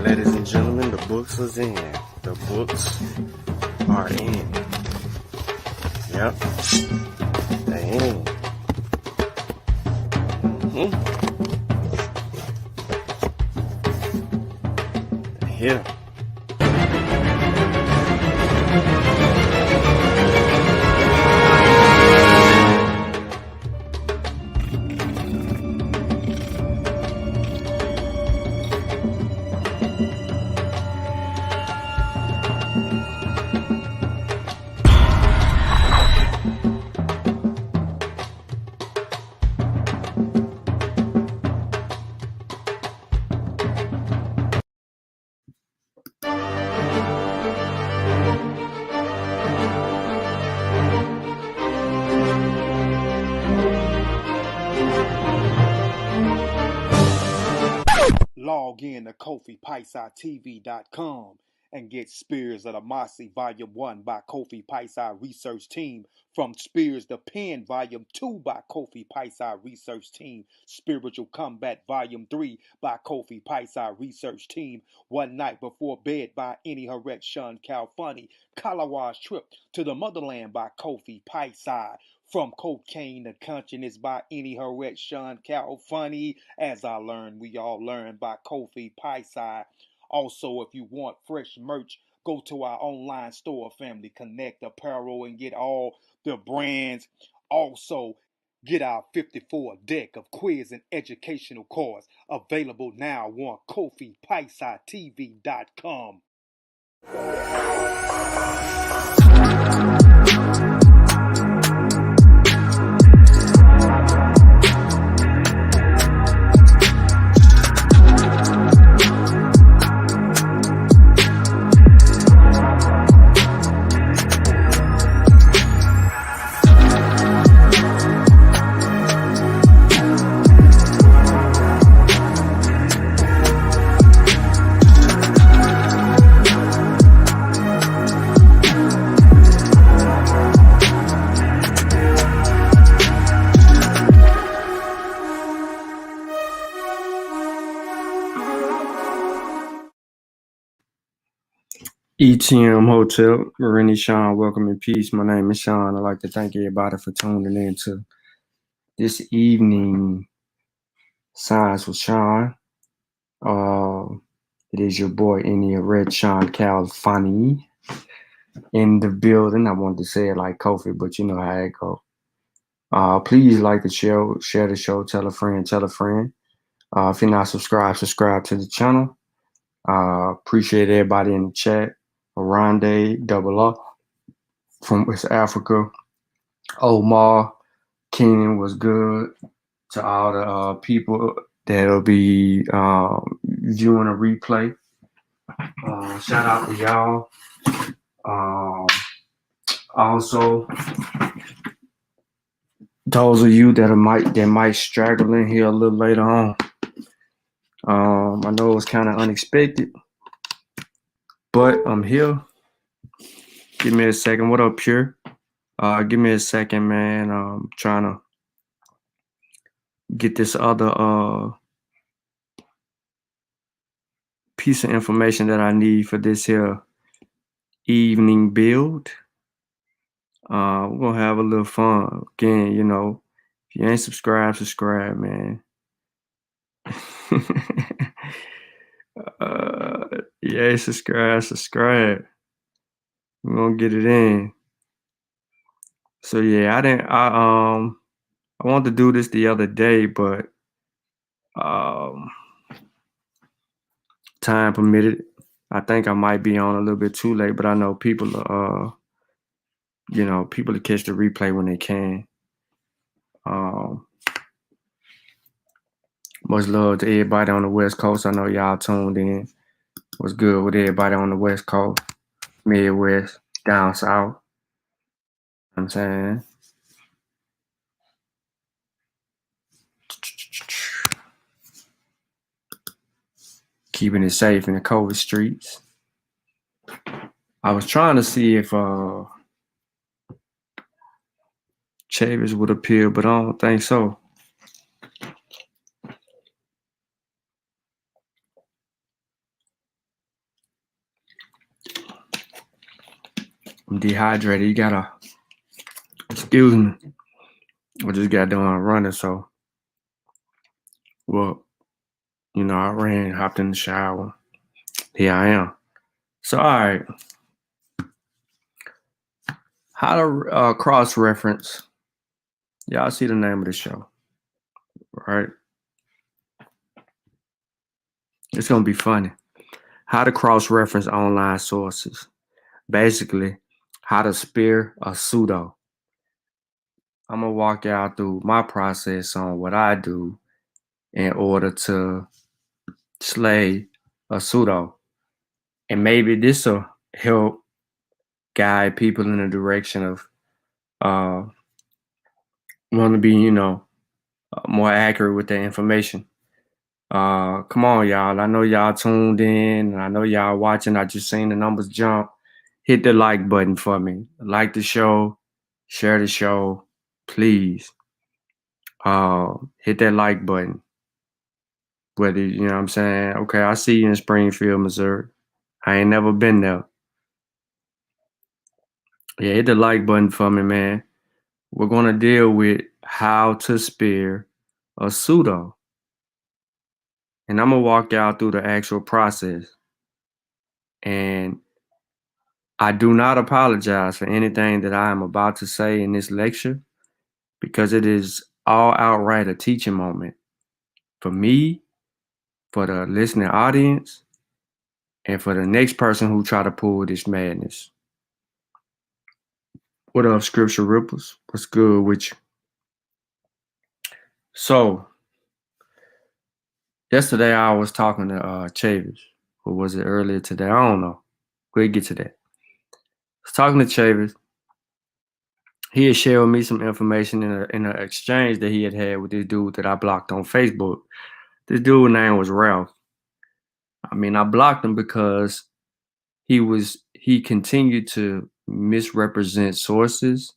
Ladies and gentlemen, the books is in. The books are in. Yep. They in. They're here. Log in to KofiPaisaTV.com and get Spears of the Mossy Volume 1 by Kofi Paisa Research Team, from Spears the Pen Volume 2 by Kofi Paisa Research Team, Spiritual Combat Volume 3 by Kofi Paisa Research Team, One Night Before Bed by Any Harret Shun Calfunny, Kalawa's Trip to the Motherland by Kofi Paisa, From Cocaine to Consciousness by Any Harret Shun Calfunny, As I Learned, We All Learn by Kofi Paisa. Also, if you want fresh merch, go to our online store, Family Connect Apparel, and get all the brands. Also, get our 54 deck of quiz and educational cards, available now on KofiPaisaTV.com. ETM Hotel, Marini Sean, welcome in peace. My name is Sean. I'd like to thank everybody for tuning in to this evening Science with Sean. It is your boy, Any Red Sean Calfunny, in the building. I wanted to say it like Kofi, but you know how it go. Please like the show, share the show, tell a friend, tell a friend. If you're not subscribed, subscribe to the channel. Appreciate everybody in the chat. Arande, Double R from West Africa. Omar, Keenan was good. To all the people that'll be viewing a replay. Shout out to y'all. Also, those of you that might straggle in here a little later on. I know it's kind of unexpected, but I'm here. Give me a second. What up, Pure? Give me a second, man. I'm trying to get this other piece of information that I need for this here evening build. We're gonna have a little fun. Again, you know, if you ain't subscribed, subscribe, man. Yeah, subscribe. We're gonna get it in. So yeah, I wanted to do this the other day, but time permitted. I think I might be on a little bit too late, but I know people people to catch the replay when they can. Much love to everybody on the West Coast. I know y'all tuned in. What's good with everybody on the West Coast, Midwest, down south? I'm saying. Keeping it safe in the COVID streets. I was trying to see if Chavis would appear, but I don't think so. I'm dehydrated. You gotta excuse me. I just got done running, so well, I ran, hopped in the shower. Here I am. So all right, how to cross reference. Y'all see the name of the show, right? It's gonna be funny. How to cross reference online sources. Basically, how to spear a pseudo. I'm gonna walk y'all through my process on what I do in order to slay a pseudo. And maybe this will help guide people in the direction of uh want to be, more accurate with their information. Come on, y'all. I know y'all tuned in and I know y'all watching. I just seen the numbers jump. Hit the like button for me. Like the show, share the show, please. Hit that like button. Whether, you know what I'm saying? Okay, I see you in Springfield, Missouri. I ain't never been there. Yeah, hit the like button for me, man. We're going to deal with how to spear a pseudo. And I'm going to walk y'all through the actual process. And I do not apologize for anything that I am about to say in this lecture because it is all outright a teaching moment for me, for the listening audience, and for the next person who try to pull this madness. What up, Scripture Ripples? What's good with you? So, yesterday I was talking to Chavis, or was it earlier today? I don't know. We'll get to that. I was talking to Chavis. He had shared with me some information in an exchange that he had with this dude that I blocked on Facebook. This dude's name was Ralph. I mean, I blocked him because he continued to misrepresent sources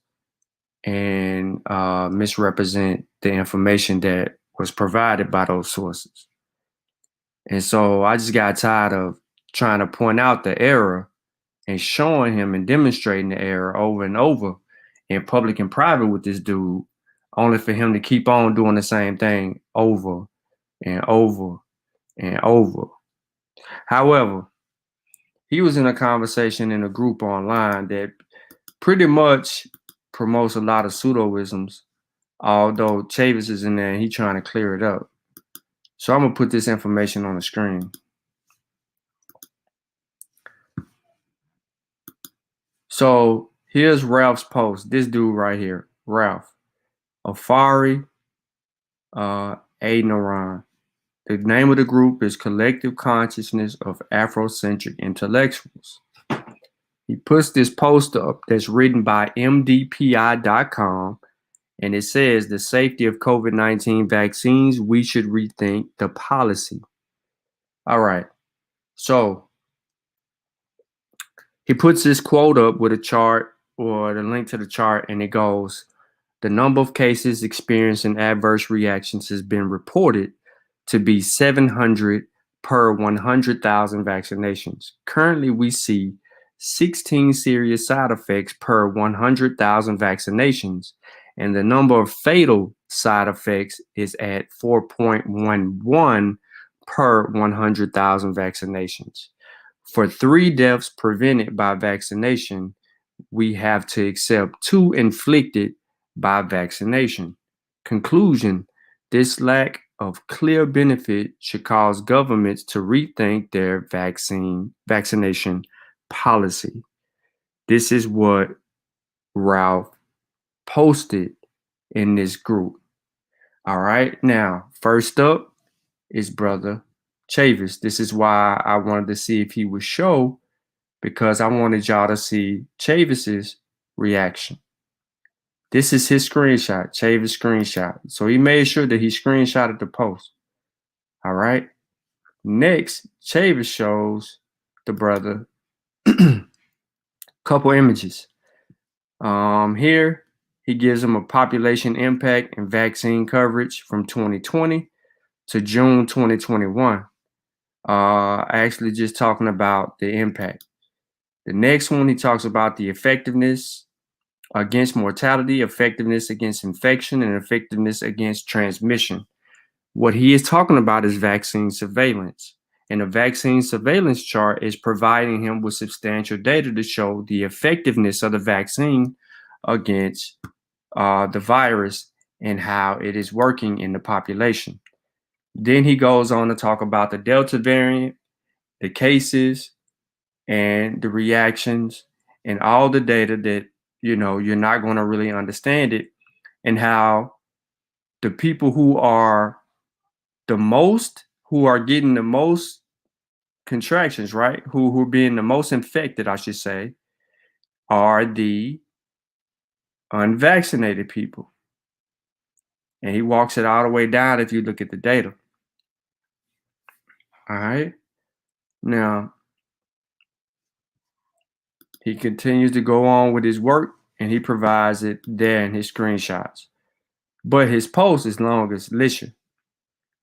and misrepresent the information that was provided by those sources. And so I just got tired of trying to point out the error and showing him and demonstrating the error over and over in public and private with this dude, only for him to keep on doing the same thing over and over and over. However, he was in a conversation in a group online that pretty much promotes a lot of pseudoisms, although Chavis is in there and he's trying to clear it up. So I'm going to put this information on the screen. So here's Ralph's post. This dude right here, Ralph. Afari Adnaran. The name of the group is Collective Consciousness of Afrocentric Intellectuals. He puts this post up that's written by MDPI.com, and it says the safety of COVID-19 vaccines, we should rethink the policy. All right. So he puts this quote up with a chart or the link to the chart, and it goes, the number of cases experiencing adverse reactions has been reported to be 700 per 100,000 vaccinations. Currently, we see 16 serious side effects per 100,000 vaccinations, and the number of fatal side effects is at 4.11 per 100,000 vaccinations. For 3 deaths prevented by vaccination, we have to accept 2 inflicted by vaccination. Conclusion, this lack of clear benefit should cause governments to rethink their vaccination policy. This is what Ralph posted in this group. All right, now, first up is Brother Chavis. This is why I wanted to see if he would show, because I wanted y'all to see Chavis's reaction. This is his screenshot, Chavis screenshot. So he made sure that he screenshotted the post. All right. Next, Chavis shows the brother couple images. Here, he gives him a population impact and vaccine coverage from 2020 to June 2021. Actually just talking about the impact. The next one, he talks about the effectiveness against mortality, effectiveness against infection, and effectiveness against transmission. What he is talking about is vaccine surveillance. And the vaccine surveillance chart is providing him with substantial data to show the effectiveness of the vaccine against the virus and how it is working in the population. Then he goes on to talk about the Delta variant, the cases, and the reactions, and all the data that, you're not going to really understand it, and how the people who are getting the most contractions, right? Who are being the most infected, I should say, are the unvaccinated people. And he walks it all the way down if you look at the data. All right. Now, he continues to go on with his work and he provides it there in his screenshots. But his post is long as Lisha.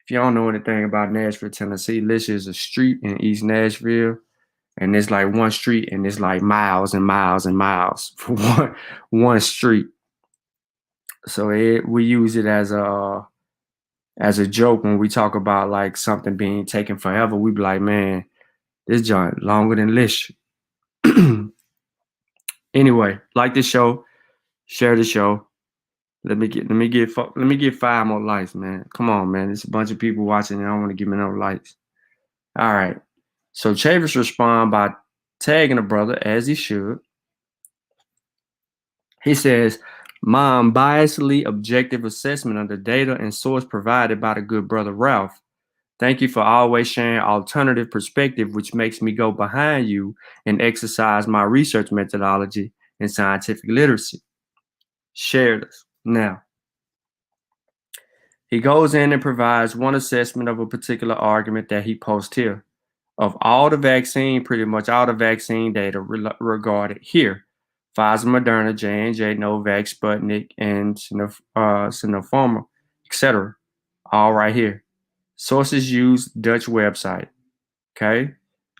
If you don't know anything about Nashville, Tennessee, Lisha is a street in East Nashville. And it's like one street and it's like miles and miles and miles for one street. So we use it as a joke when we talk about like something being taken forever. We be like, man, this joint longer than Lish. Anyway, like the show, share the show. Let me get 5 more likes, man. Come on, man. There's a bunch of people watching and I don't want to give me no likes. All right. So Chavis respond by tagging a brother as he should. He says, my unbiasedly objective assessment of the data and source provided by the good brother Ralph. Thank you for always sharing alternative perspective, which makes me go behind you and exercise my research methodology and scientific literacy. Share this. Now, he goes in and provides one assessment of a particular argument that he posts here. Of all the vaccine, pretty much all the vaccine data regarded here. Pfizer, Moderna, J&J, Novavax, Sputnik, and Sinopharm, etc. All right here. Sources use Dutch website. Okay.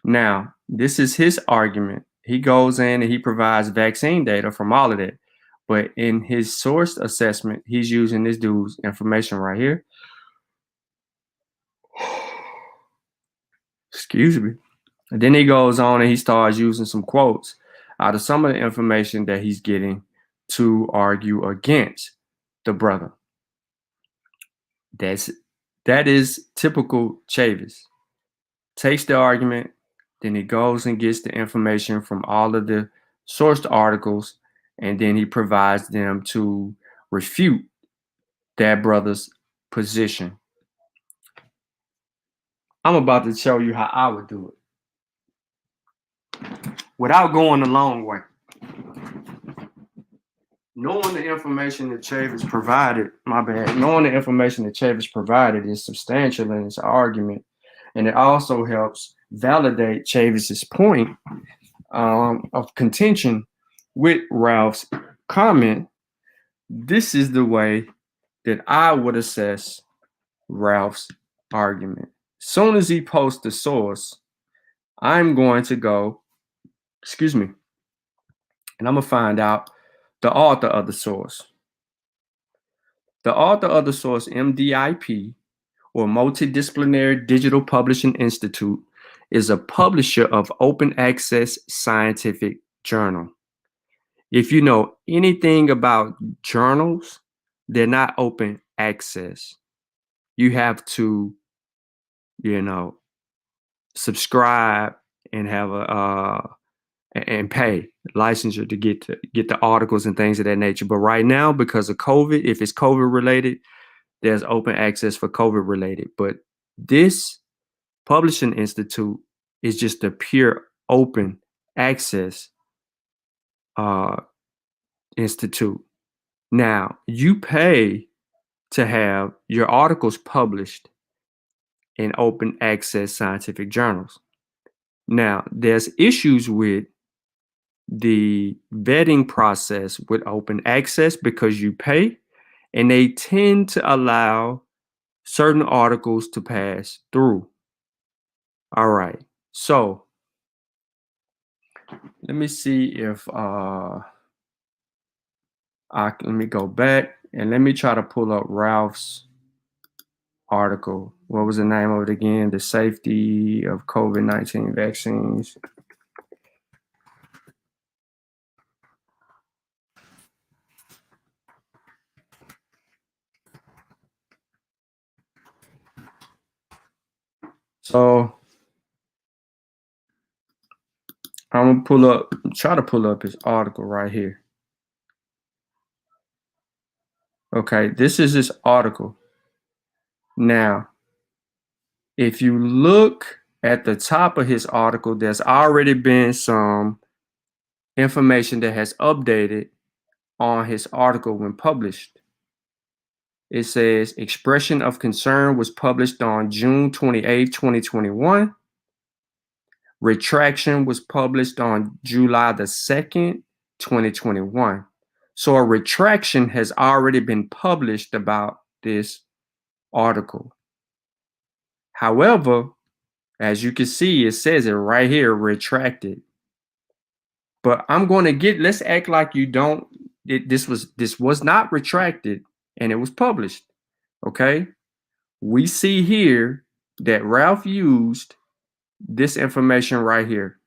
Now, this is his argument. He goes in and he provides vaccine data from all of that. But in his source assessment, he's using this dude's information right here. Excuse me. And then he goes on and he starts using some quotes out of some of the information that he's getting to argue against the brother. That is typical Chavis. Takes the argument, then he goes and gets the information from all of the sourced articles, and then he provides them to refute that brother's position. I'm about to show you how I would do it without going the long way. Knowing the information that Chavis provided, knowing the information that Chavis provided is substantial in his argument, and it also helps validate Chavis's point of contention with Ralph's comment. This is the way that I would assess Ralph's argument. As soon as he posts the source, I'm going to go, and I'm going to find out the author of the source. The author of the source, MDIP, or Multidisciplinary Digital Publishing Institute, is a publisher of open access scientific journal. If you know anything about journals, they're not open access. You have to, subscribe and have and pay licensure to get the articles and things of that nature. But right now, because of COVID, if it's COVID related, there's open access for COVID related. But this publishing institute is just a pure open access institute. Now, you pay to have your articles published in open access scientific journals. Now, there's issues with the vetting process with open access because you pay, and they tend to allow certain articles to pass through. All right. So let me see if let me go back and let me try to pull up Ralph's article. What was the name of it again? The safety of COVID-19 vaccines. So I'm gonna try to pull up his article right here. Okay, this is his article. Now, if you look at the top of his article, there's already been some information that has updated on his article when published. It says expression of concern was published on June 28, 2021. Retraction was published on July the 2nd, 2021. So a retraction has already been published about this article. However, as you can see, it says it right here, retracted. But I'm going to let's act like you don't, this was not retracted and it was published. Okay. We see here that Ralph used this information right here.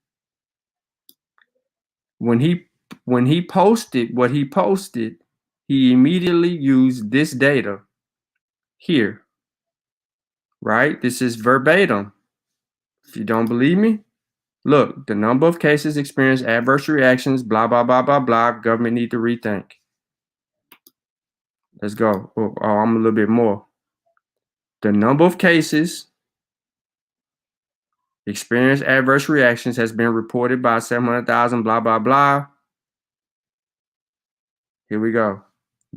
When he posted what he posted, he immediately used this data here, right? This is verbatim. If you don't believe me, look, the number of cases experienced adverse reactions, blah, blah, blah, blah, blah. Government need to rethink. Let's go. Oh, I'm a little bit more. The number of cases experienced adverse reactions has been reported by 700,000, blah, blah, blah. Here we go.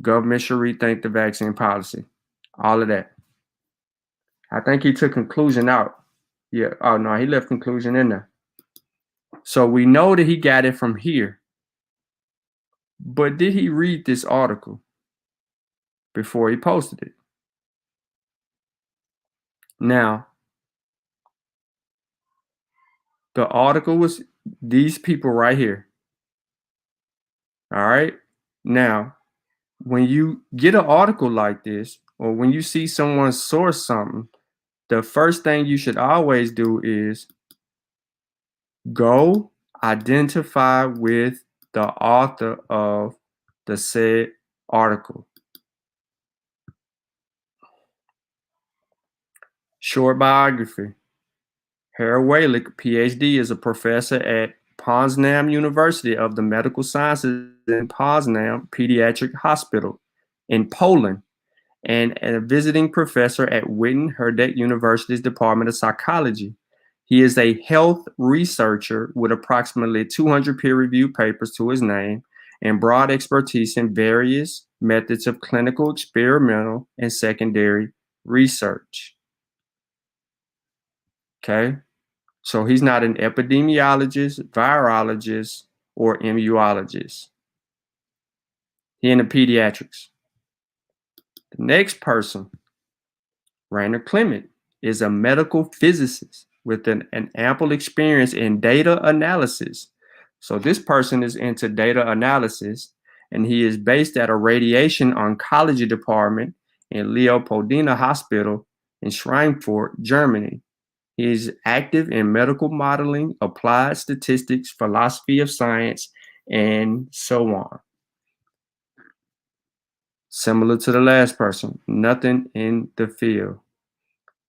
Government should rethink the vaccine policy. All of that. I think he took conclusion out. Yeah. Oh, no, he left conclusion in there. So we know that he got it from here. But did he read this article before he posted it? Now, the article was these people right here. All right. Now, when you get an article like this, or when you see someone source something, the first thing you should always do is go identify with the author of the said article. Short biography. Harold Walick, PhD, is a professor at Poznań University of the Medical Sciences in Poznań Pediatric Hospital in Poland, and a visiting professor at Witten-Herdecke University's Department of Psychology. He is a health researcher with approximately 200 peer-reviewed papers to his name and broad expertise in various methods of clinical, experimental, and secondary research. Okay, so he's not an epidemiologist, virologist, or immunologist. He in the pediatrics. The next person, Rainer Clement, is a medical physicist with an ample experience in data analysis. So this person is into data analysis, and he is based at a radiation oncology department in Leopoldina Hospital in Schweinfurt, Germany. He is active in medical modeling, applied statistics, philosophy of science, and so on. Similar to the last person, nothing in the field.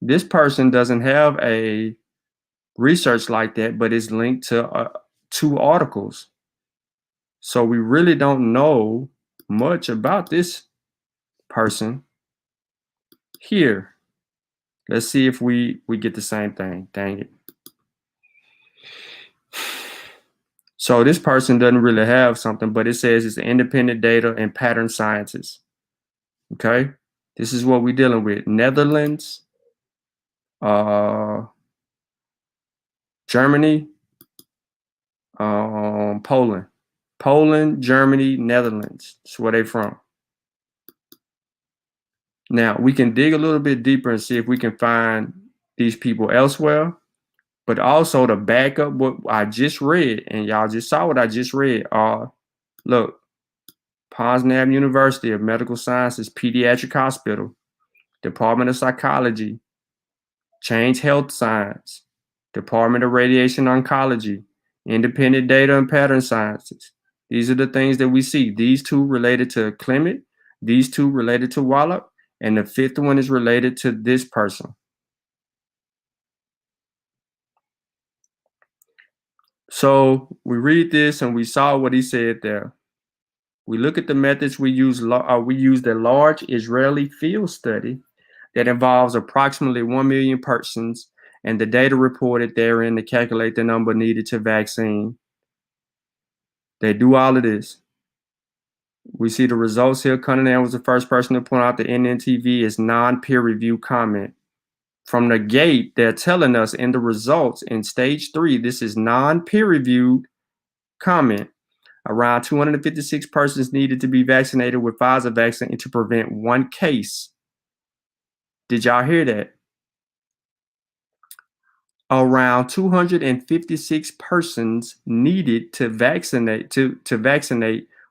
This person doesn't have a research like that, but is linked to 2 articles. So we really don't know much about this person here. Let's see if we get the same thing. Dang it. So this person doesn't really have something, but it says it's an independent data and pattern scientist. Okay, this is what we're dealing with. Netherlands, Germany, Poland. Poland, Germany, Netherlands. That's where they're from. Now, we can dig a little bit deeper and see if we can find these people elsewhere. But also to back up what I just read, and y'all just saw what I just read. Look, Ponsnab University of Medical Sciences Pediatric Hospital, Department of Psychology, Change Health Science, Department of Radiation Oncology, Independent Data and Pattern Sciences. These are the things that we see. These two related to Clement, these two related to Wallop, and the fifth one is related to this person. So we read this and we saw what he said there. We look at the methods we use. We used a large Israeli field study that involves approximately 1 million persons, and the data reported therein to calculate the number needed to vaccine. They do all of this. We see the results here. Cunningham was the first person to point out the NNTV is non-peer review comment. From the gate, they're telling us in the results in stage 3, this is non-peer reviewed comment. Around 256 persons needed to be vaccinated with Pfizer vaccine to prevent 1 case. Did y'all hear that? Around 256 persons needed to vaccinate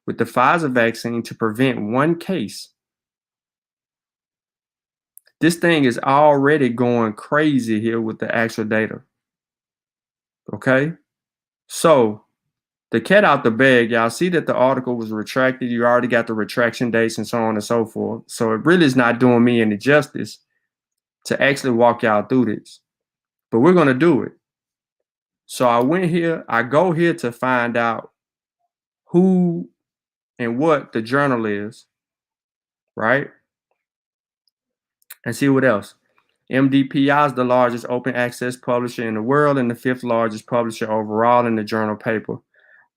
with the Pfizer vaccine to prevent 1 case. This thing is already going crazy here with the actual data. Okay? So, the cat out the bag, y'all see that the article was retracted. You already got the retraction dates and so on and so forth. So, it really is not doing me any justice to actually walk y'all through this. But we're going to do it. So, I go here to find out who and what the journal is, right? And see what else. MDPI is the largest open access publisher in the world and the 5th largest publisher overall in the journal paper.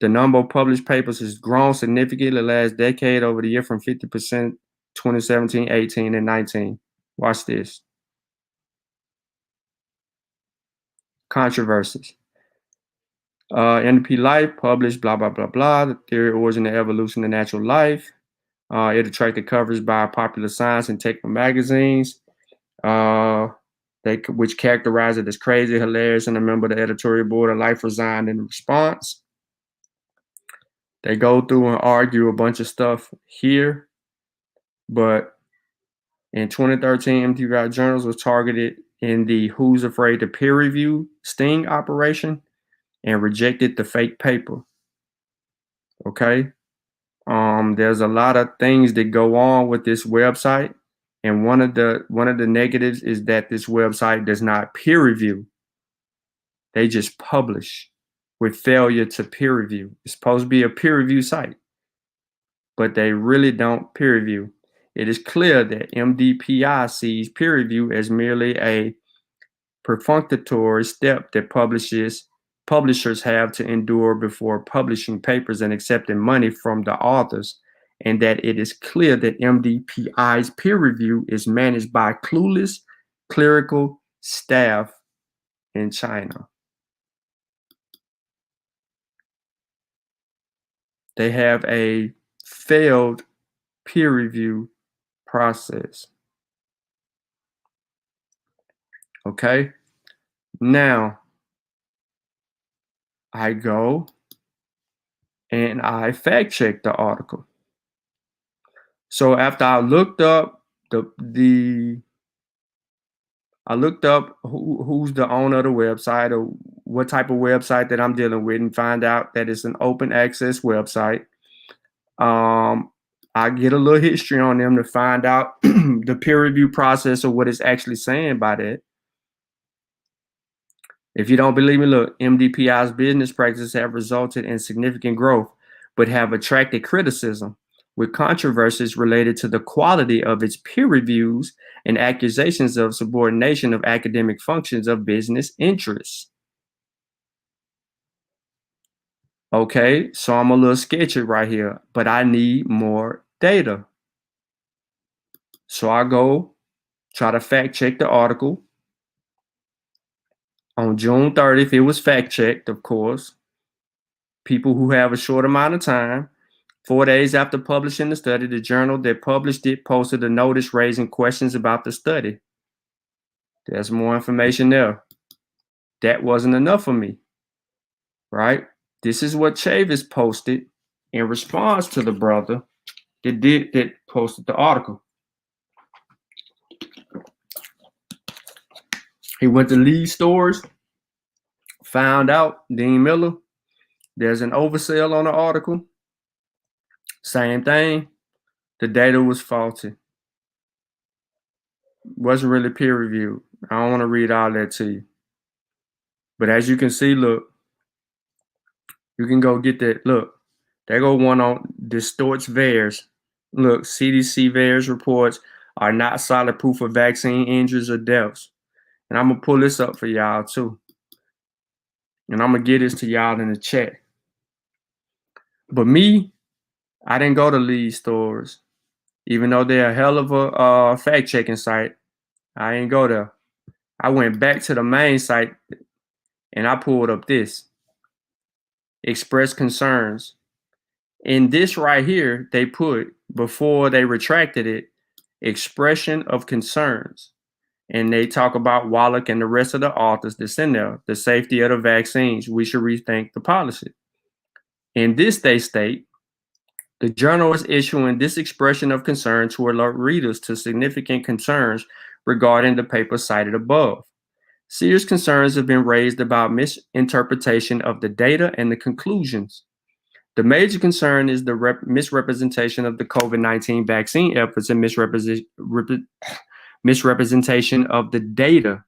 The number of published papers has grown significantly the last decade over the year from 50% 2017, 18, and 19. Watch this. Controversies. NP Life published blah, blah, blah, blah. The theory, origin, and evolution of natural life. It attracted coverage by popular science and technical magazines, which characterized it as crazy, hilarious, and a member of the editorial board of Life resigned in response. They go through and argue a bunch of stuff here, but in 2013, MTV Journals was targeted in the Who's Afraid to Peer Review sting operation and rejected the fake paper. Okay. There's a lot of things that go on with this website, and one of the negatives is that this website does not peer review. They just publish with failure to peer review. It's supposed to be a peer review site, but they really don't peer review. It is clear that MDPI sees peer review as merely a perfunctory step that publishers have to endure before publishing papers and accepting money from the authors, and that it is clear that MDPI's peer review is managed by clueless clerical staff in China. They have a failed peer review process. Okay? Now, I go and I fact check the article. So after I looked up I looked up who's the owner of the website or what type of website that I'm dealing with and find out that it's an open access website. I get a little history on them to find out the peer review process or what it's actually saying by that. If you don't believe me, look, MDPI's business practices have resulted in significant growth, but have attracted criticism with controversies related to the quality of its peer reviews and accusations of subordination of academic functions of business interests. Okay, so I'm a little sketchy right here, but I need more data. So I go try to fact check the article. On June 30th, it was fact checked, of course. People who have a short amount of time. 4 days after publishing the study, the journal that published it posted a notice raising questions about the study. There's more information there. that wasn't enough for me, right? This is what Chavis posted in response to the brother that posted the article. He went to Lee stores, found out Dean Miller, there's an oversell on the article. Same thing. The data was faulty. Wasn't really peer reviewed. I don't want to read all that to you. But as you can see, look, you can go get that. Look, there go one on distorts VAERS. Look, CDC VAERS reports are not solid proof of vaccine injuries or deaths. And I'm going to pull this up for y'all too. And I'm going to get this to y'all in the chat. But me, I didn't go to Lee stores. Even though they're a hell of a fact-checking site, I ain't go there. I went back to the main site and I pulled up this. Express concerns. In this right here, they put, before they retracted it, expression of concerns. And they talk about Wallach and the rest of the authors that's in there, the safety of the vaccines. We should rethink the policy. In this, they state, the journal is issuing this expression of concern to alert readers to significant concerns regarding the paper cited above. Serious concerns have been raised about misinterpretation of the data and the conclusions. The major concern is the misrepresentation of the COVID-19 vaccine efforts and misrepresentation of the data.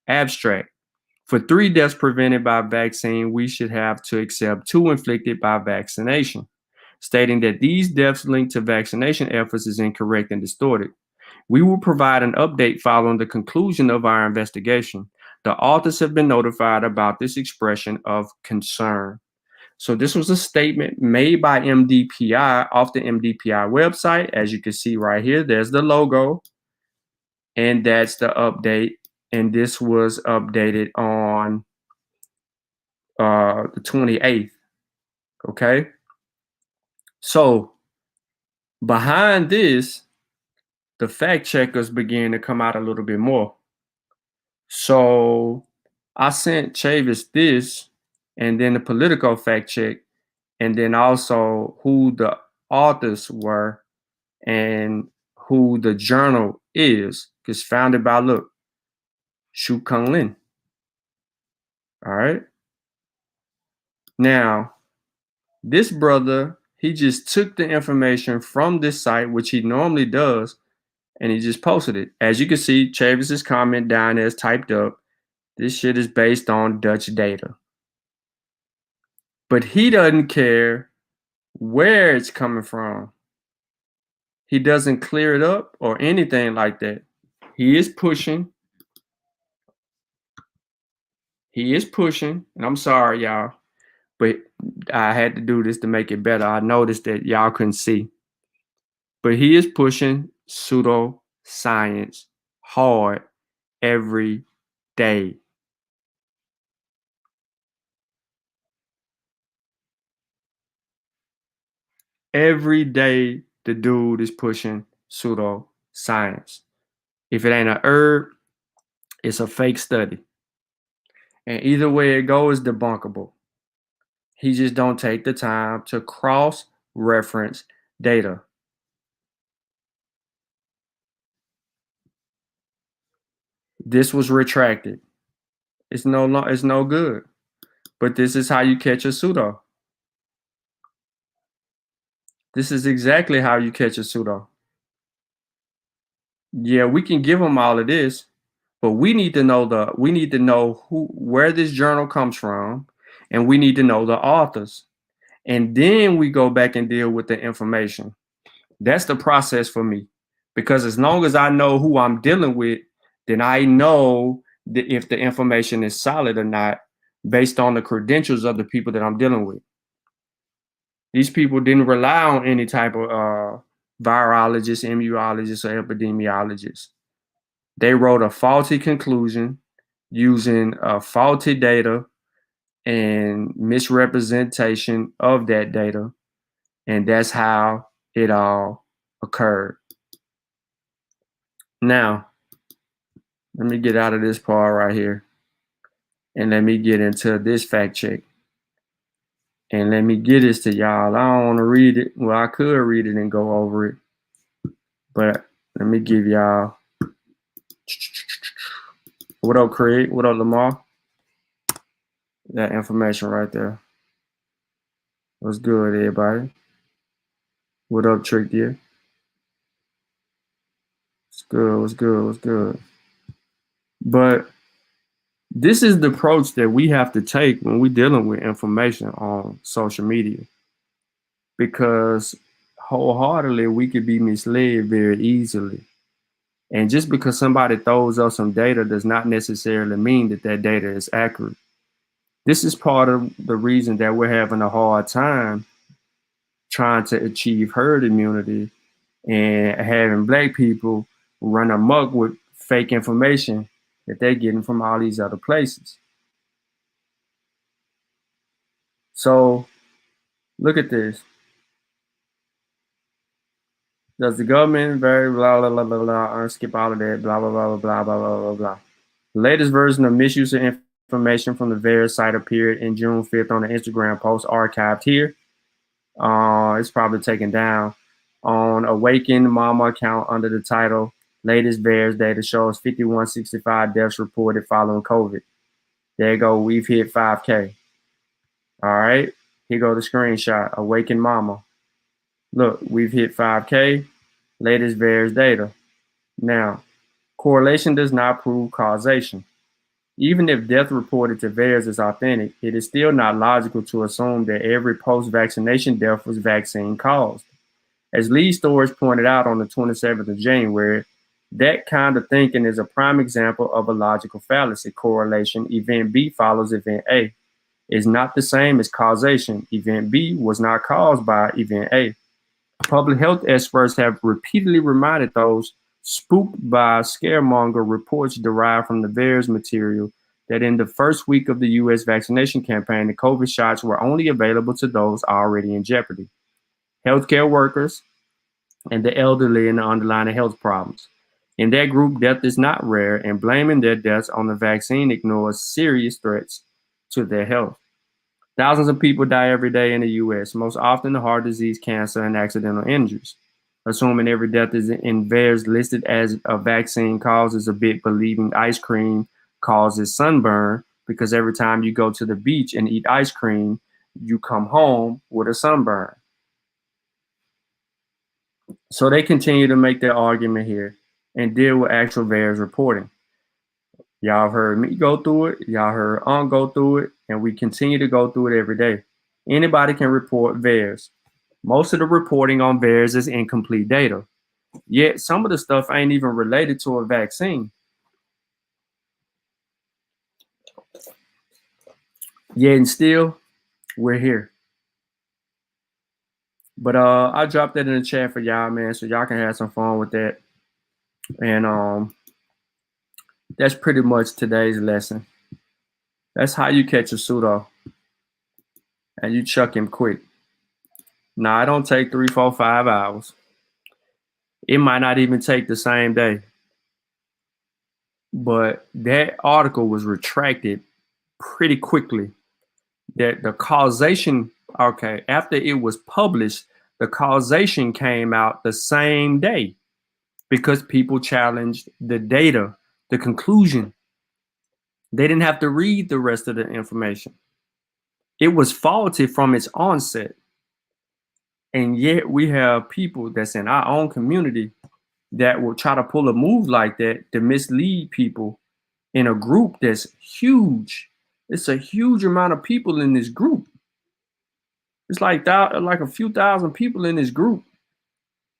Abstract. For 3 deaths prevented by vaccine, we should have to accept 2 inflicted by vaccination. Stating that these deaths linked to vaccination efforts is incorrect and distorted. We will provide an update following the conclusion of our investigation. The authors have been notified about this expression of concern. So this was a statement made by MDPI off the MDPI website. As you can see right here, there's the logo, and that's the update. And this was updated on the 28th. Okay. So behind this, the fact checkers began to come out a little bit more. So I sent Chavis this, and then the Politico fact check, and then also who the authors were and who the journal is, because founded by, look, Shu Kung Lin. All right. Now, this brother, he just took the information from this site, which he normally does, and he just posted it. As you can see, Chavis's comment down there is typed up. This shit is based on Dutch data. But he doesn't care where it's coming from. He doesn't clear it up or anything like that. He is pushing. And I'm sorry, y'all, but I had to do this to make it better. I noticed that y'all couldn't see. But he is pushing pseudo science hard every day. Every day, the dude is pushing pseudo science. If it ain't a herb, it's a fake study. And either way it goes, debunkable. He just don't take the time to cross-reference data. This was retracted. It's no good. But this is how you catch a pseudo. This is exactly how you catch a pseudo. Yeah, we can give them all of this, but we need to know where this journal comes from, and we need to know the authors. And then we go back and deal with the information. That's the process for me. Because as long as I know who I'm dealing with, then I know if the information is solid or not based on the credentials of the people that I'm dealing with. These people didn't rely on any type of virologists, immunologists, or epidemiologists. They wrote a faulty conclusion using faulty data and misrepresentation of that data. And that's how it all occurred. Now, let me get out of this part right here. And let me get into this fact check. And let me get this to y'all. I don't want to read it. Well, I could read it and go over it. But let me give y'all. What up, Craig? What up, Lamar? That information right there. What's good, everybody? What up, Trick Deer? What's good? What's good? What's good? But this is the approach that we have to take when we're dealing with information on social media, because wholeheartedly we could be misled very easily. And just because somebody throws up some data does not necessarily mean that that data is accurate. This is part of the reason that we're having a hard time trying to achieve herd immunity and having black people run amok with fake information that they're getting from all these other places. So look at this. Does the government vary blah blah blah blah blah, skip all of that, blah blah blah blah blah blah blah blah. The latest version of misuse of information from the VAERS site appeared in June 5th on the Instagram post archived here. It's probably taken down on Awaken Mama account under the title Latest VAERS data shows 5165 deaths reported following COVID. There you go. We've hit 5K. All right. Here go the screenshot. Awaken Mama. Look, we've hit 5K. Latest VAERS data. Now, correlation does not prove causation. Even if death reported to VAERS is authentic, it is still not logical to assume that every post-vaccination death was vaccine caused. As Lee Storage pointed out on the 27th of January, that kind of thinking is a prime example of a logical fallacy. Correlation, event B follows event A, is not the same as causation. Event B was not caused by event A. Public health experts have repeatedly reminded those spooked by scaremonger reports derived from the VAERS material that in the first week of the U.S. vaccination campaign, the COVID shots were only available to those already in jeopardy: healthcare workers and the elderly and the underlying health problems. In that group, death is not rare, and blaming their deaths on the vaccine ignores serious threats to their health. Thousands of people die every day in the U.S., most often of heart disease, cancer, and accidental injuries. Assuming every death is in VAERS listed as a vaccine cause is a bit believing ice cream causes sunburn, because every time you go to the beach and eat ice cream, you come home with a sunburn. So they continue to make their argument here and deal with actual VAERS reporting. Y'all heard me go through it. Y'all heard go through it. And we continue to go through it every day. Anybody can report VAERS. Most of the reporting on VAERS is incomplete data. Yet some of the stuff ain't even related to a vaccine. Yet and still, we're here. But I dropped that in the chat for y'all, man, so y'all can have some fun with that. And that's pretty much today's lesson. That's how you catch a pseudo. And you chuck him quick. Now, it don't take 3, 4, 5 hours. It might not even take the same day. But that article was retracted pretty quickly. That the causation, okay, after it was published, the causation came out the same day because people challenged the data, the conclusion. They didn't have to read the rest of the information. It was faulty from its onset. And yet we have people that's in our own community that will try to pull a move like that to mislead people in a group that's huge. It's a huge amount of people in this group. It's like a few thousand people in this group,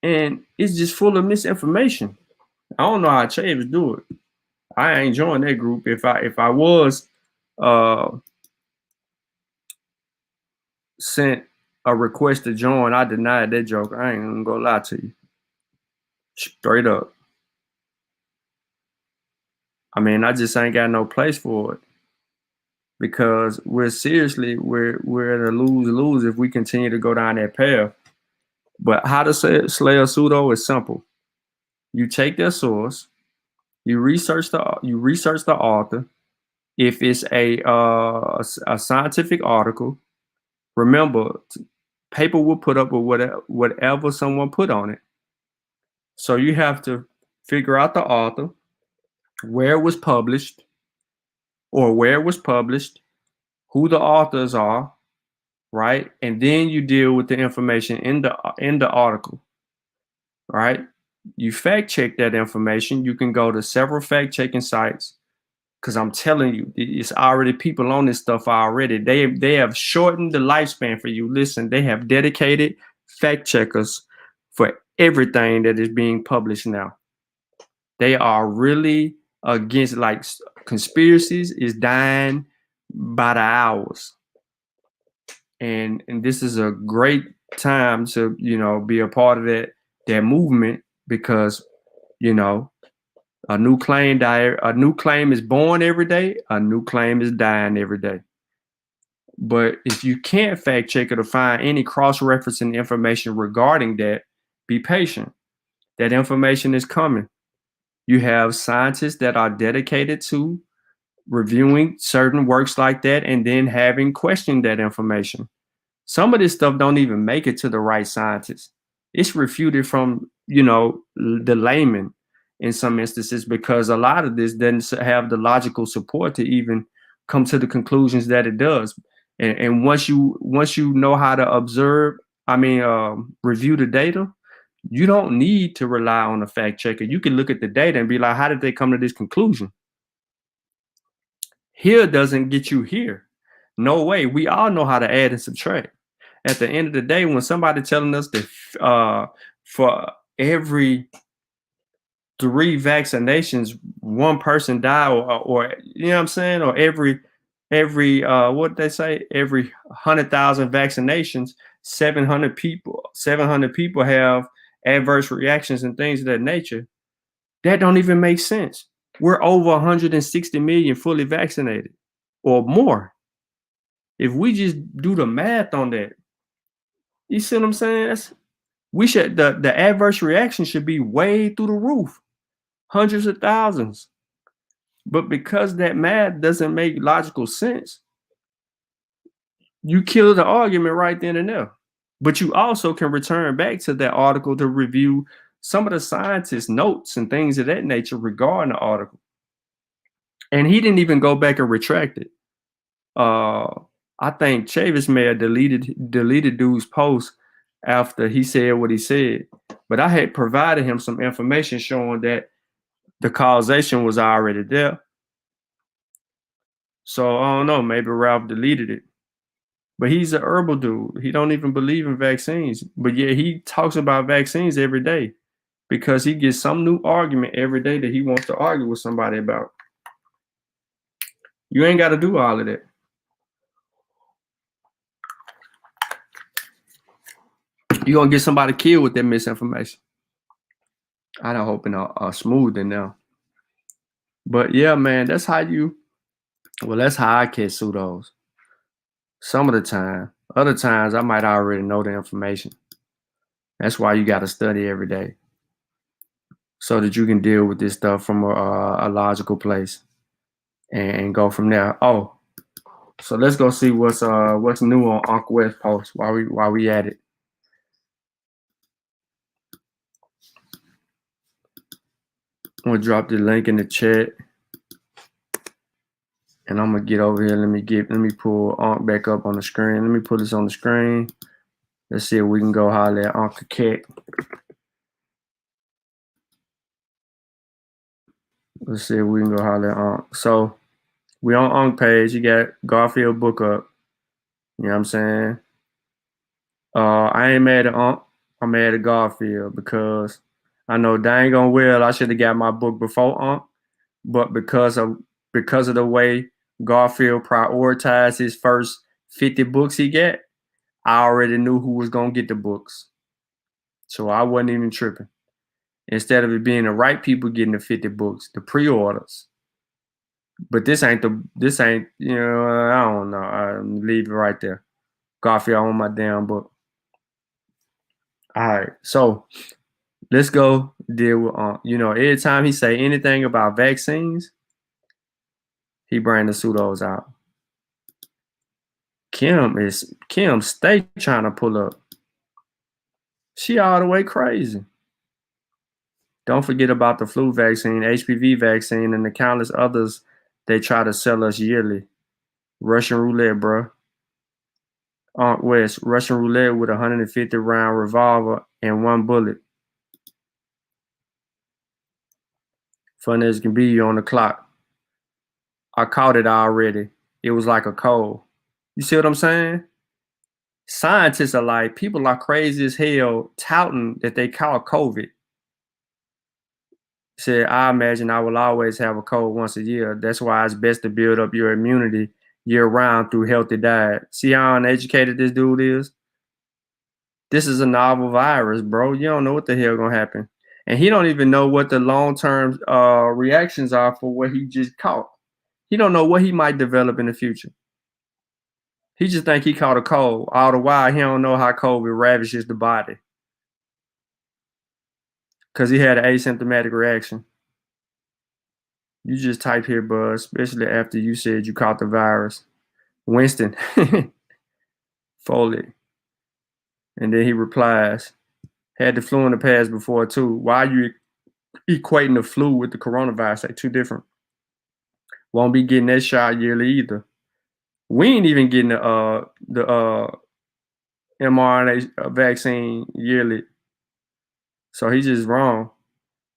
and it's just full of misinformation. I don't know how Chavis do it. I ain't joined that group. If I was sent a request to join, I denied that joke. I ain't gonna lie to you. Straight up. I mean, I just ain't got no place for it, because we're in a lose-lose if we continue to go down that path. But how to slay a pseudo is simple. You take their source, you research the author, If it's a scientific article, remember, paper will put up with whatever someone put on it. So you have to figure out the author, where it was published, or where it was published, who the authors are, right? And then you deal with the information in the article, right? You fact check that information. You can go to several fact checking sites because I'm telling you, it's already people on this stuff already. They have shortened the lifespan for you. Listen, they have dedicated fact checkers for everything that is being published now. They are really against, like, conspiracies is dying by the hours. And this is a great time to, be a part of that movement, because, you know, a new claim is born every day, a new claim is dying every day. But if you can't fact check it or find any cross-referencing information regarding that, be patient. That information is coming. You have scientists that are dedicated to reviewing certain works like that and then having questioned that information. Some of this stuff don't even make it to the right scientists. It's refuted from, the layman in some instances, because a lot of this doesn't have the logical support to even come to the conclusions that it does. And once you know how to review the data, you don't need to rely on a fact checker. You can look at the data and be like, how did they come to this conclusion? Here doesn't get you here. No way. We all know how to add and subtract. At the end of the day, when somebody telling us that for every 3 vaccinations, one person die, or you know what I'm saying, or every what they say, every 100,000 vaccinations, 700 people have adverse reactions and things of that nature. That don't even make sense. We're over 160 million fully vaccinated or more. If we just do the math on that, you see what I'm saying? We should the adverse reaction should be way through the roof, hundreds of thousands. But because that math doesn't make logical sense, you kill the argument right then and there. But you also can return back to that article to review some of the scientists' notes and things of that nature regarding the article. And he didn't even go back and retract it. I think Chavis may have deleted dude's post after he said what he said. But I had provided him some information showing that the causation was already there. So I don't know, maybe Ralph deleted it. But he's a herbal dude. He don't even believe in vaccines. But yeah, he talks about vaccines every day because he gets some new argument every day that he wants to argue with somebody about. You ain't got to do all of that. You're going to get somebody killed with that misinformation. I don't hope in smooth in now. But yeah, man, that's how I catch pseudos. Some of the time. Other times, I might already know the information. That's why you got to study every day, so that you can deal with this stuff from a logical place and go from there. Oh, so let's go see what's new on Uncle West post while we at it. I'm gonna drop the link in the chat, and I'm gonna get over here. Let me pull Unc back up on the screen. Let me put this on the screen. Let's see if we can go holler at Uncle Cat. Let's see if we can go holler at Unc. So we on Unc page. You got Garfield book up. You know what I'm saying? I ain't mad at Unc. I'm mad at Garfield because I know dang on well I should have got my book before Unc, but because of the way Garfield prioritized his first 50 books he got, I already knew who was gonna get the books, so I wasn't even tripping. Instead of it being the right people getting the 50 books, the pre-orders. But this ain't I don't know. I leave it right there. Garfield, I want my damn book. All right, so let's go deal with every time he say anything about vaccines, He bring the pseudos out. Kim stay trying to pull up. She all the way crazy. Don't forget about the flu vaccine, HPV vaccine, and the countless others they try to sell us yearly. Russian roulette, bro. Aunt West, Russian roulette with a 150 round revolver and one bullet. Fun as can be, you on the clock. I caught it already. It was like a cold. You see what I'm saying? Scientists are like, people are crazy as hell touting that they caught COVID. Said, I imagine I will always have a cold once a year. That's why it's best to build up your immunity year round through healthy diet. See how uneducated this dude is? This is a novel virus, bro. You don't know what the hell gonna happen. And he don't even know what the long-term reactions are for what he just caught. He don't know what he might develop in the future. He just think he caught a cold. All the while, he don't know how COVID ravages the body. Because he had an asymptomatic reaction. You just type here, bud, especially after you said you caught the virus. Winston. Foley. And then he replies, had the flu in the past before too. Why are you equating the flu with the coronavirus? Like two different. Won't be getting that shot yearly either. We ain't even getting the mRNA vaccine yearly. So he's just wrong.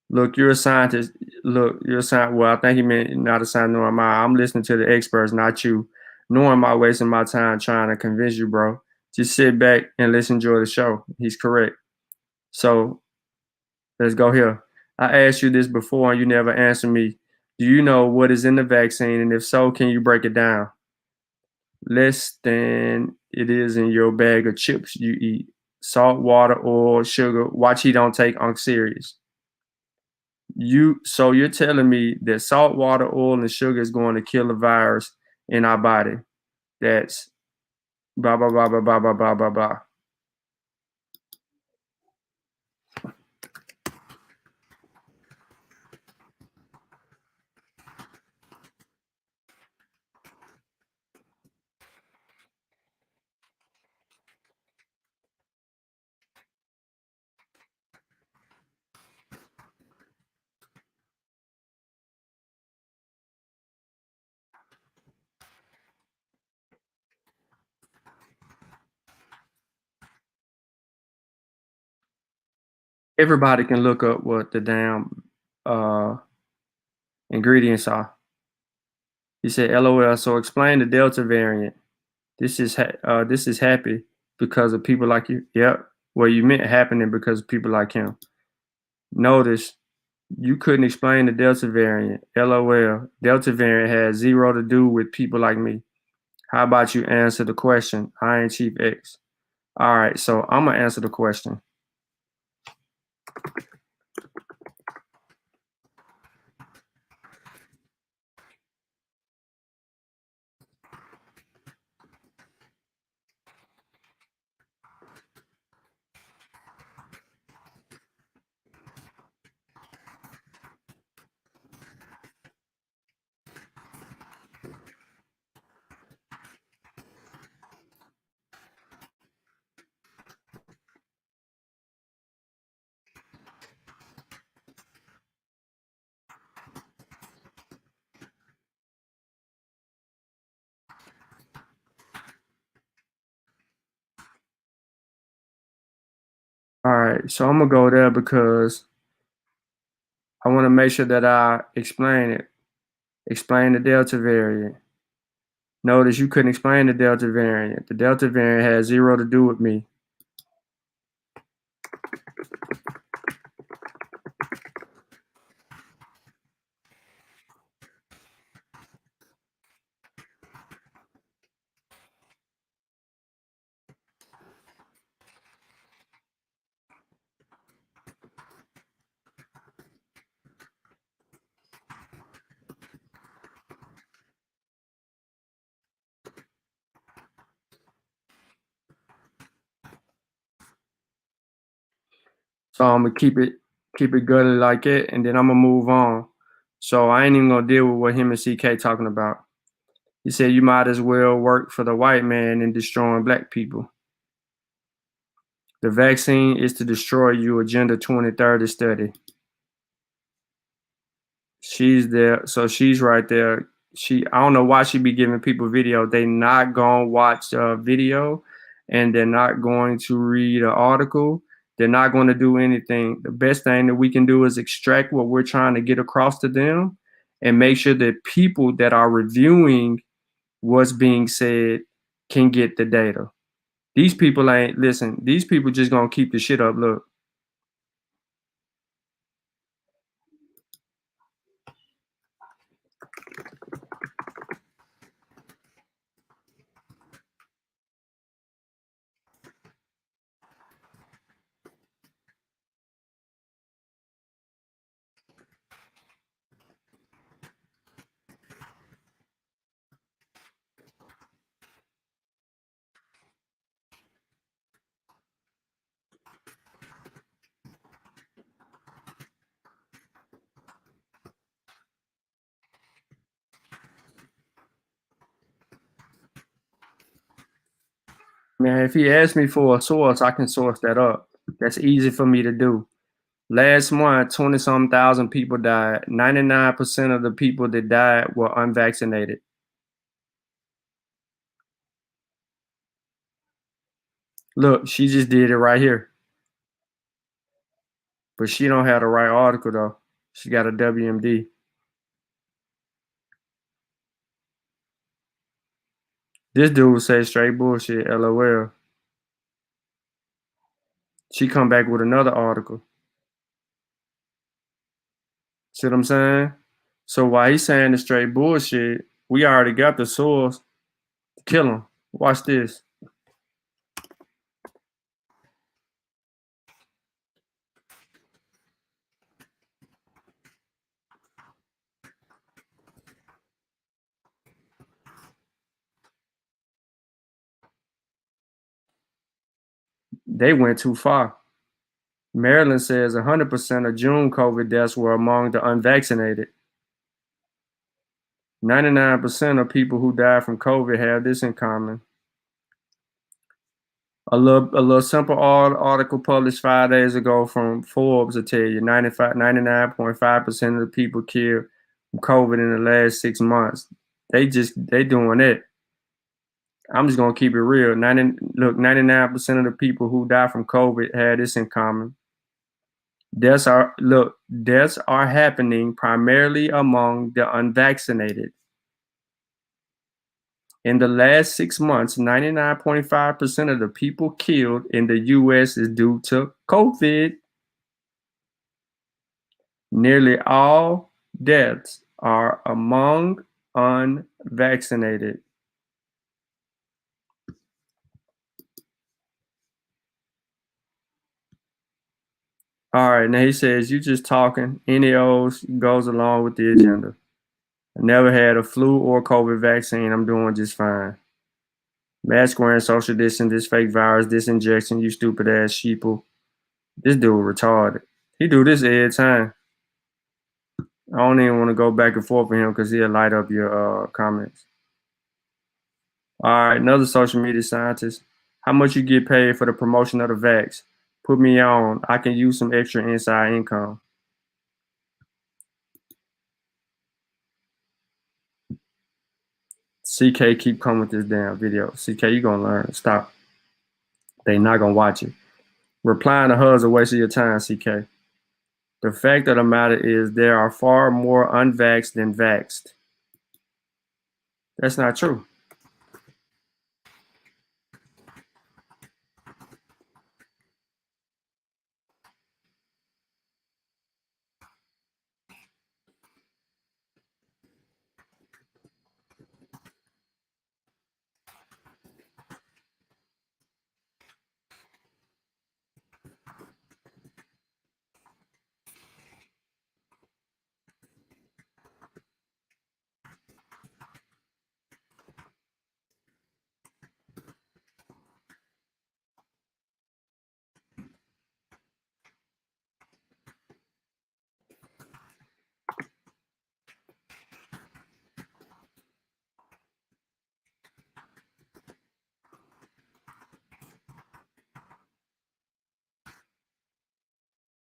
Look, you're a scientist. Look, you're a scientist. Well, I think he meant not a scientist, nor am I. I'm listening to the experts, not you. Nor am I wasting my time trying to convince you, bro. Just sit back and let's enjoy the show. He's correct. So let's go here. I asked you this before and you never answered me. Do you know what is in the vaccine? And if so, can you break it down? Less than it is in your bag of chips you eat. Salt, water, oil, sugar. Watch he don't take on serious. So you're telling me that salt, water, oil, and sugar is going to kill the virus in our body. That's blah blah blah blah blah blah blah blah blah. Everybody can look up what the damn uh, ingredients are. He said, "LOL." So explain the Delta variant. This is happy because of people like you. Yep. Well, you meant happening because of people like him. Notice you couldn't explain the Delta variant. LOL. Delta variant has zero to do with people like me. How about you answer the question? I ain't Chief X. All right, so I'm gonna answer the question. All right, so I'm gonna go there because I want to make sure that I explain it. Explain the Delta variant. Notice you couldn't explain the Delta variant. The Delta variant has zero to do with me. So I'm gonna keep it gutted like it, and then I'm gonna move on. So I ain't even gonna deal with what him and CK talking about. He said you might as well work for the white man in destroying black people. The vaccine is to destroy you, Agenda 2030 study. She's there, so she's right there. I don't know why she be giving people video. They not gonna watch a video, and they're not going to read an article. They're not going to do anything. The best thing that we can do is extract what we're trying to get across to them, and make sure that people that are reviewing what's being said can get the data. These people ain't listen. These people just gonna keep the shit up. Look. Man, if he asks me for a source, I can source that up. That's easy for me to do. Last month, 20 some thousand people died. 99% of the people that died were unvaccinated. Look, she just did it right here. But she don't have the right article though. She got a WMD. This dude says straight bullshit, LOL. She come back with another article. See what I'm saying? So while he's saying the straight bullshit, we already got the source to kill him. Watch this. They went too far. Maryland says 100% of June COVID deaths were among the unvaccinated. 99% of people who died from COVID have this in common. A little simple article published 5 days ago from Forbes will tell you 99.5% of the people killed from COVID in the last 6 months. They doing it. I'm just gonna keep it real. 99% of the people who die from COVID had this in common. Deaths are happening primarily among the unvaccinated. In the last 6 months, 99.5% of the people killed in the US is due to COVID. Nearly all deaths are among unvaccinated. All right, now he says, you just talking. Any O's goes along with the agenda. I never had a flu or COVID vaccine. I'm doing just fine. Mask wearing, social distance, this fake virus, this injection, you stupid ass sheeple. This dude retarded. He do this every time. I don't even want to go back and forth with him because he'll light up your comments. All right, another social media scientist. How much you get paid for the promotion of the vax? Put me on. I can use some extra inside income. CK keep coming with this damn video. CK, you gonna learn. Stop. They not gonna watch it. Replying to her is a waste of your time, CK. The fact of the matter is there are far more unvaxxed than vaxxed. That's not true.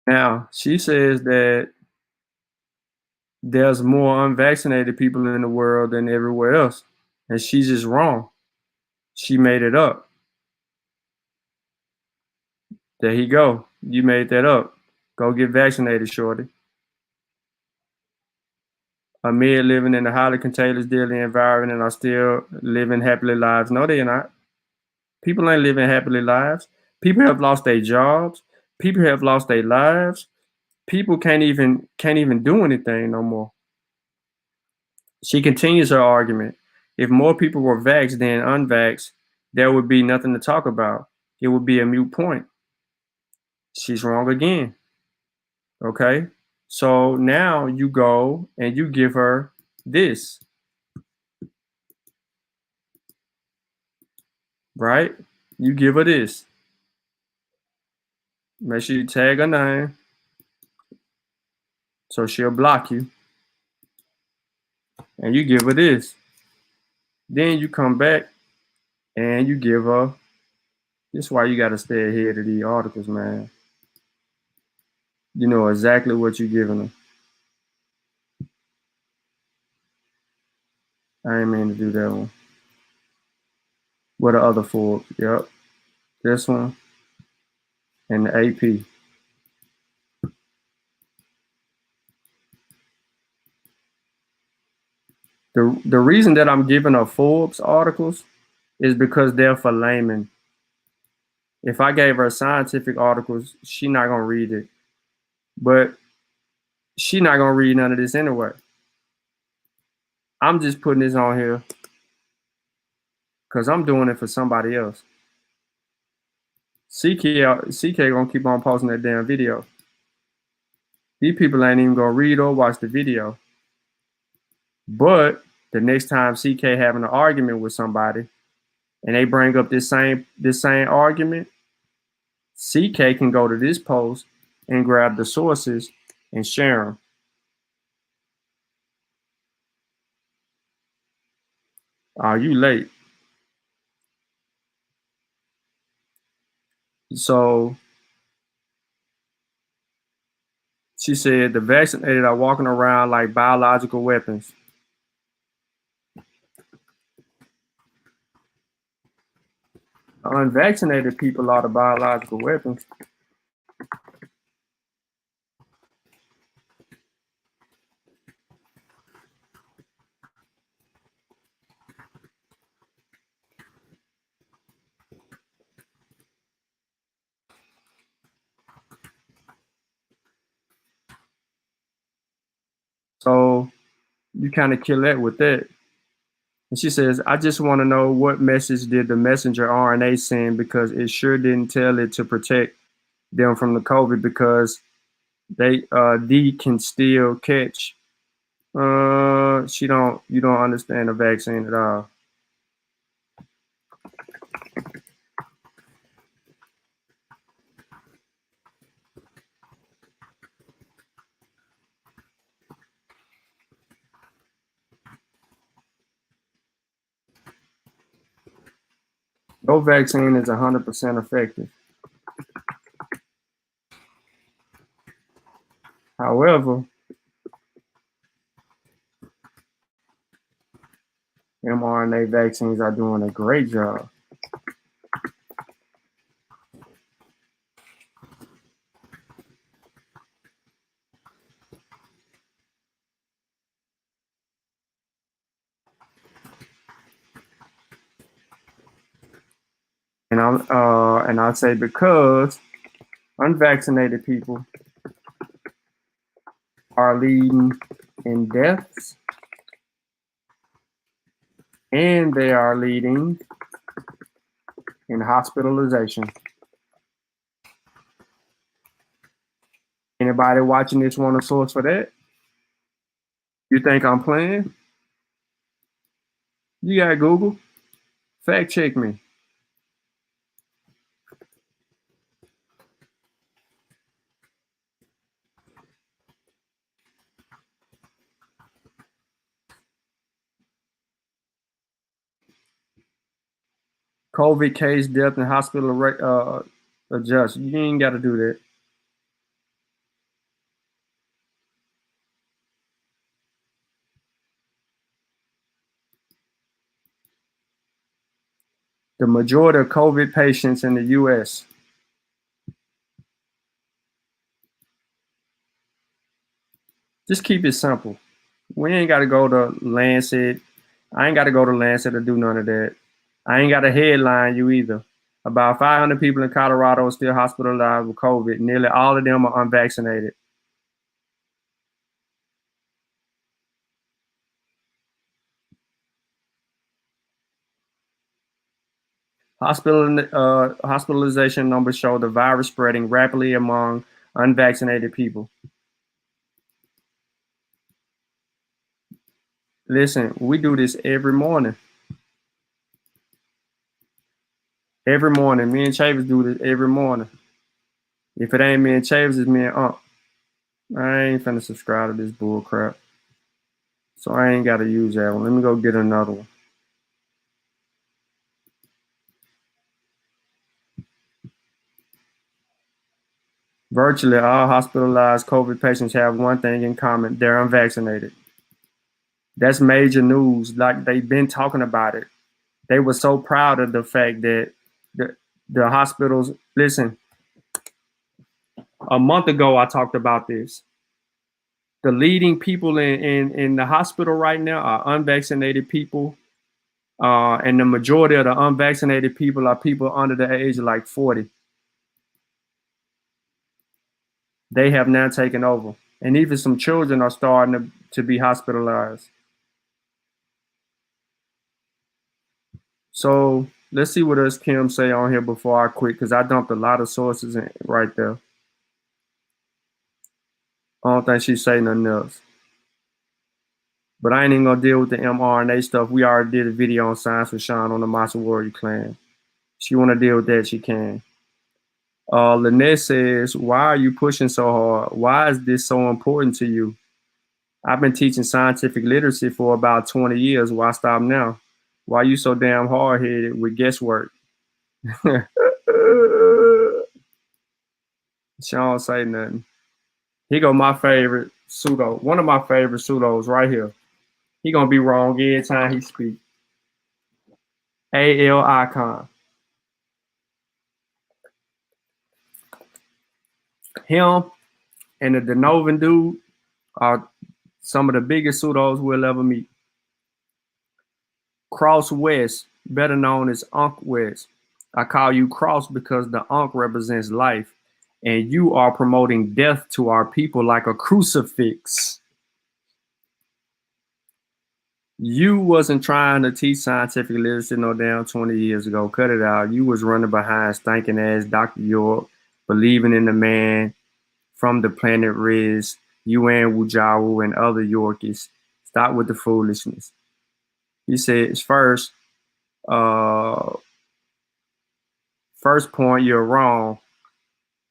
Now, she says that there's more unvaccinated people in the world than everywhere else. And she's just wrong. She made it up. There you go. You made that up. Go get vaccinated, shorty. Amid living in a highly contagious, deadly environment and are still living happily lives. No, they're not. People ain't living happily lives. People have lost their jobs. People have lost their lives. People can't even do anything no more. She continues her argument. If more people were vaxxed than unvaxxed, there would be nothing to talk about. It would be a moot point. She's wrong again. Okay? So now you go and you give her this, right? You give her this. Make sure you tag her name so she'll block you. And you give her this. Then you come back and you give her. This is why you got to stay ahead of these articles, man. You know exactly what you're giving her. I ain't mean to do that one. What the other four? Yep. This one and the AP. The reason that I'm giving her Forbes articles is because they're for laymen. If I gave her scientific articles, she not gonna read it. But she not gonna read none of this anyway. I'm just putting this on here because I'm doing it for somebody else. CK gonna keep on posting that damn video. These people ain't even gonna read or watch the video. But the next time CK having an argument with somebody and they bring up this same argument, CK can go to this post and grab the sources and share them. Are you late? So she said the vaccinated are walking around like biological weapons. Unvaccinated people are the biological weapons. So you kind of kill that with that. And she says, I just want to know what message did the messenger RNA send because it sure didn't tell it to protect them from the COVID because D can still catch. You don't understand the vaccine at all. No vaccine is 100% effective. However, mRNA vaccines are doing a great job. And I'll say because unvaccinated people are leading in deaths and they are leading in hospitalization. Anybody watching this want a source for that? You think I'm playing? You got Google. Fact check me. COVID case, death, and hospital adjust. You ain't got to do that. The majority of COVID patients in the U.S. Just keep it simple. We ain't got to go to Lancet. I ain't got to go to Lancet to do none of that. I ain't got to headline you either. About 500 people in Colorado are still hospitalized with COVID. Nearly all of them are unvaccinated. Hospitalization numbers show the virus spreading rapidly among unvaccinated people. Listen, we do this every morning. Every morning. Me and Chavis do this every morning. If it ain't me and Chavis, it's me and Unc. I ain't finna subscribe to this bull crap. So I ain't gotta use that one. Let me go get another one. Virtually all hospitalized COVID patients have one thing in common. They're unvaccinated. That's major news. Like they've been talking about it. They were so proud of the fact that the hospitals, listen, a month ago I talked about this. The leading people in the hospital right now are unvaccinated people. And the majority of the unvaccinated people are people under the age of like 40. They have now taken over. And even some children are starting to be hospitalized. So let's see what else Kim say on here before I quit, because I dumped a lot of sources in, right there. I don't think she say nothing else. But I ain't even gonna deal with the mRNA stuff. We already did a video on Science with Sean on the Massa Warrior Clan. She wanna deal with that, she can. Lynette says, why are you pushing so hard? Why is this so important to you? I've been teaching scientific literacy for about 20 years. Why stop now? Why you so damn hard-headed with guesswork? Sean say nothing. Here go my favorite pseudo. One of my favorite pseudos right here. He gonna be wrong every time he speak. AL Icon. Him and the Denovan dude are some of the biggest pseudos we'll ever meet. Cross West, better known as Unc West. I call you Cross because the Unc represents life, and you are promoting death to our people like a crucifix. You wasn't trying to teach scientific literacy no damn 20 years ago. Cut it out. You was running behind stinking ass Dr. York, believing in the man from the planet Riz, UN Wujawu, and other Yorkies. Stop with the foolishness. He says, uh, first point, you're wrong.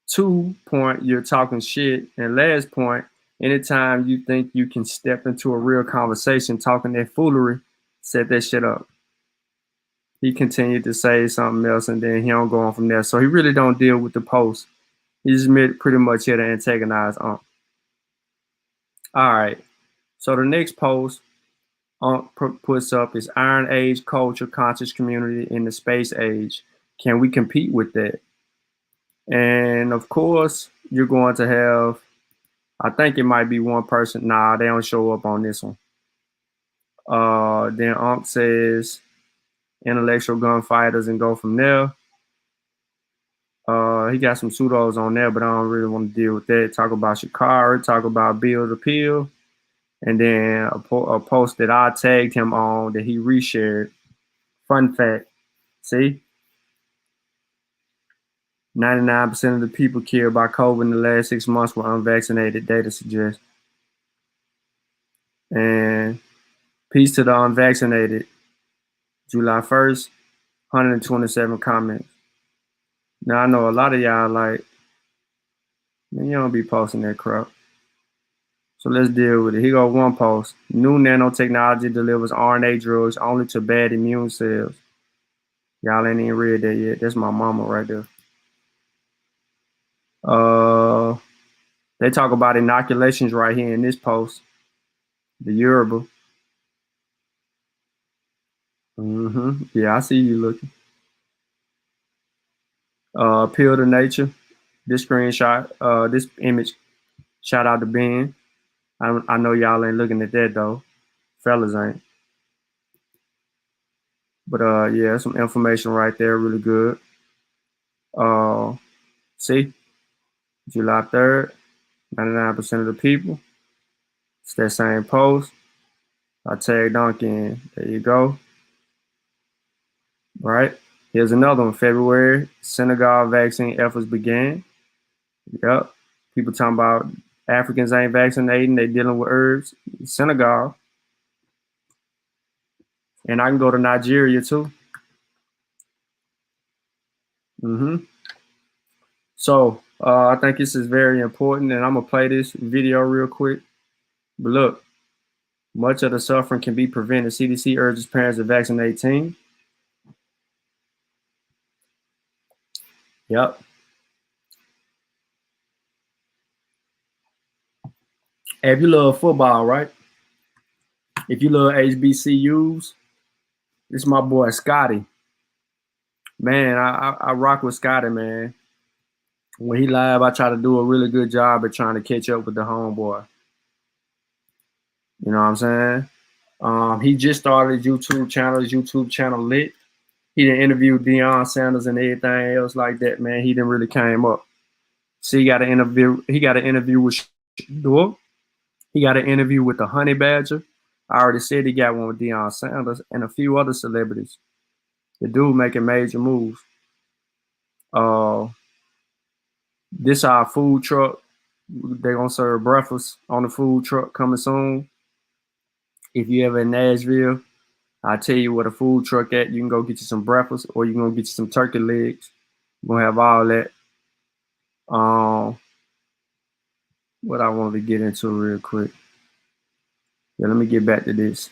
2 point, you're talking shit. And last point, anytime you think you can step into a real conversation talking that foolery, set that shit up. He continued to say something else, and then he don't go on from there. So he really don't deal with the post. He's pretty much here to antagonize Unc. All right. So the next post Unc puts up is Iron Age culture, conscious community in the space age. Can we compete with that? And of course, you're going to have, I think it might be one person. Nah, they don't show up on this one. Then Unc says intellectual gunfighters and go from there. He got some pseudos on there, but I don't really want to deal with that. Talk about Shikari, talk about Bill the Peel, and then a post that I tagged him on that he reshared. Fun fact, see? 99% of the people killed by COVID in the last 6 months were unvaccinated, data suggests. And peace to the unvaccinated. July 1st, 127 comments. Now, I know a lot of y'all like, man, you don't be posting that crap. So let's deal with it. Here go one post. New nanotechnology delivers RNA drugs only to bad immune cells. Y'all ain't even read that yet. That's my mama right there. They talk about inoculations right here in this post. The Yoruba. Yeah, I see you looking. Appeal to nature. This screenshot, this image, shout out to Ben. I know y'all ain't looking at that though. Fellas ain't. But yeah, some information right there, really good. Uh, see, July 3rd, 99% of the people. It's that same post. I tagged Duncan. There you go. Right. Here's another one. February, Senegal vaccine efforts began. Yep. People talking about Africans ain't vaccinating. They dealing with herbs. Senegal. And I can go to Nigeria too. So I think this is very important, and I'm gonna play this video real quick. But look, much of the suffering can be prevented. CDC urges parents to vaccinate teens. Yep. If you love football, right? If you love HBCUs, this is my boy Scotty. Man, I rock with Scotty, man. When he live, I try to do a really good job at trying to catch up with the homeboy. You know what I'm saying? He just started his YouTube channel lit. He didn't interview Deion Sanders and everything else like that, man. He didn't really came up. So he got an interview with Dog. He got an interview with the Honey Badger. I already said he got one with Deion Sanders and a few other celebrities. The dude making major moves. This our food truck. They're gonna serve breakfast on the food truck coming soon. If you ever in Nashville, I'll tell you where the food truck at. You can go get you some breakfast, or you can go get you some turkey legs. We're gonna have all that. What I wanted to get into real quick. Yeah, let me get back to this.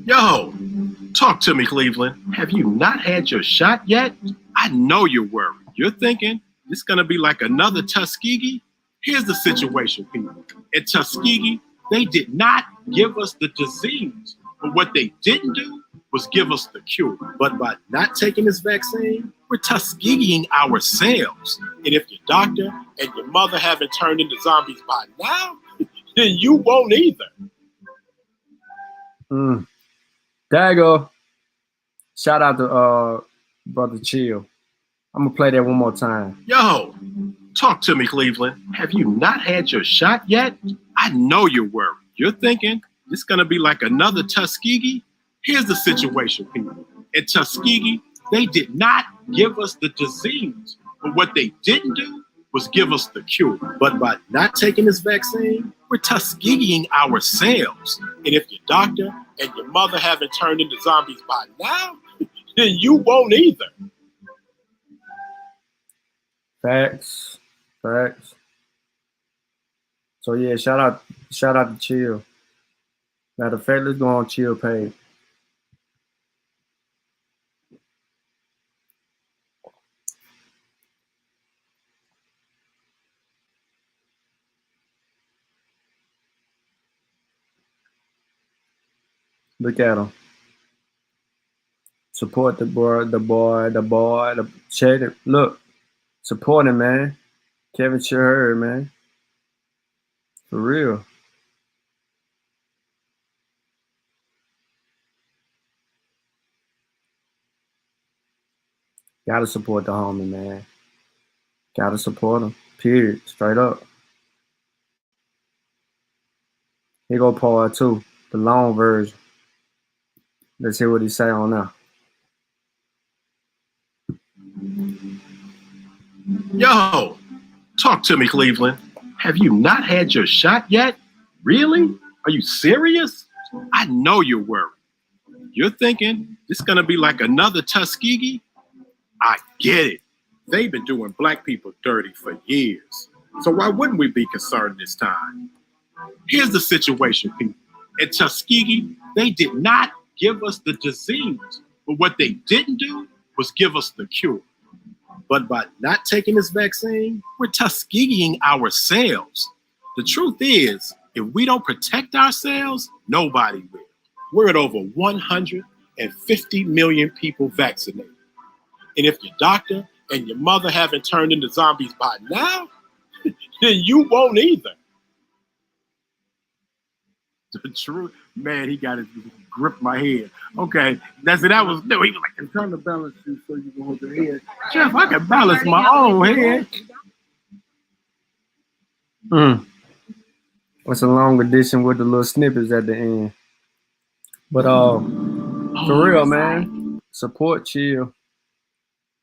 Yo, talk to me, Cleveland. Have you not had your shot yet? I know you're worried. You're thinking it's going to be like another Tuskegee. Here's the situation, people. At Tuskegee, they did not give us the disease, but what they didn't do was give us the cure. But by not taking this vaccine, we're Tuskegeeing ourselves. And if your doctor and your mother haven't turned into zombies by now, then you won't either. There you go. Shout out to Brother Chill. I'm gonna play that one more time. Yo, talk to me, Cleveland. Have you not had your shot yet? I know you're worried. You're thinking it's gonna be like another Tuskegee. Here's the situation, people. At Tuskegee, they did not give us the disease, but what they didn't do was give us the cure. But by not taking this vaccine, we're Tuskegeeing ourselves. And if your doctor and your mother haven't turned into zombies by now, then you won't either. Facts. So yeah, shout out to Chill. Matter of fact, let's go on Chill page. Look at him. Support the boy. Check it. Look, support him, man. Kevin Sherrod, man. For real. Gotta support the homie, man. Gotta support him. Period. Straight up. Here go part 2, the long version. Let's hear what he say on there. Yo, talk to me, Cleveland. Have you not had your shot yet? Really? Are you serious? I know you're worried. You're thinking it's gonna be like another Tuskegee? I get it. They've been doing black people dirty for years. So why wouldn't we be concerned this time? Here's the situation, people. At Tuskegee, they did not give us the disease, but what they didn't do was give us the cure. But by not taking this vaccine, we're Tuskegeeing ourselves. The truth is, if we don't protect ourselves, nobody will. We're at over 150 million people vaccinated. And if your doctor and your mother haven't turned into zombies by now, then you won't either. The truth, man, he got to grip my head. Okay, that's it. That was no. He was like, "I'm trying to balance you so you can hold your head." Jeff, I can balance my own head. It's a long edition with the little snippets at the end. But for real, man, support Chill.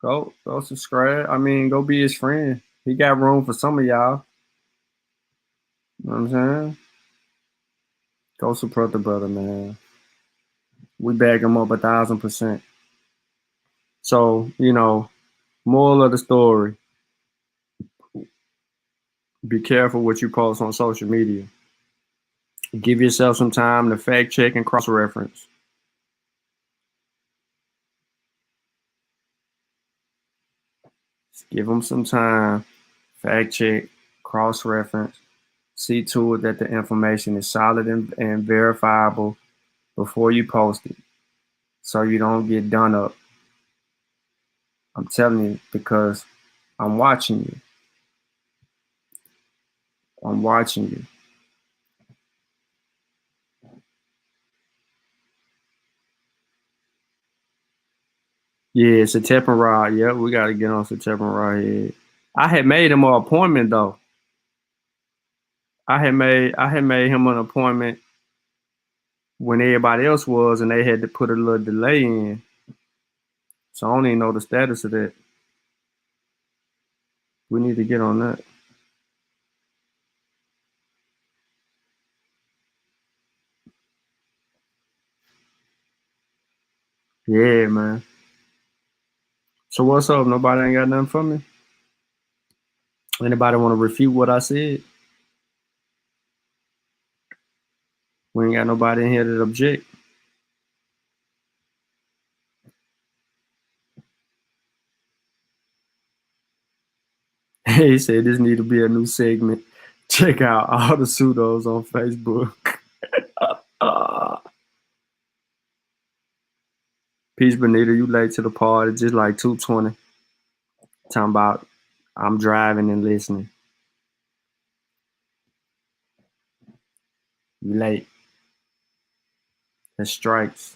Go subscribe. I mean, go be his friend. He got room for some of y'all. You know what I'm saying? Go support the brother, man. We back him up 1,000%. So, moral of the story, be careful what you post on social media. Give yourself some time to fact check and cross-reference. Give them some time, fact check, cross-reference, see to it that the information is solid and verifiable before you post it, so you don't get done up. I'm telling you, because I'm watching you. I'm watching you. Yeah, Satep Rod. Yep, we got to get on Satep Rod here. I had made him an appointment though. I had made him an appointment when everybody else was, and they had to put a little delay in. So I don't even know the status of that. We need to get on that. Yeah, man. So what's up? Nobody ain't got nothing for me? Anybody want to refute what I said? We ain't got nobody in here that object. He said this need to be a new segment. Check out all the pseudos on Facebook. Peace, Benita. You late to the party, just like 2:20. Talking about I'm driving and listening. You late. That strikes.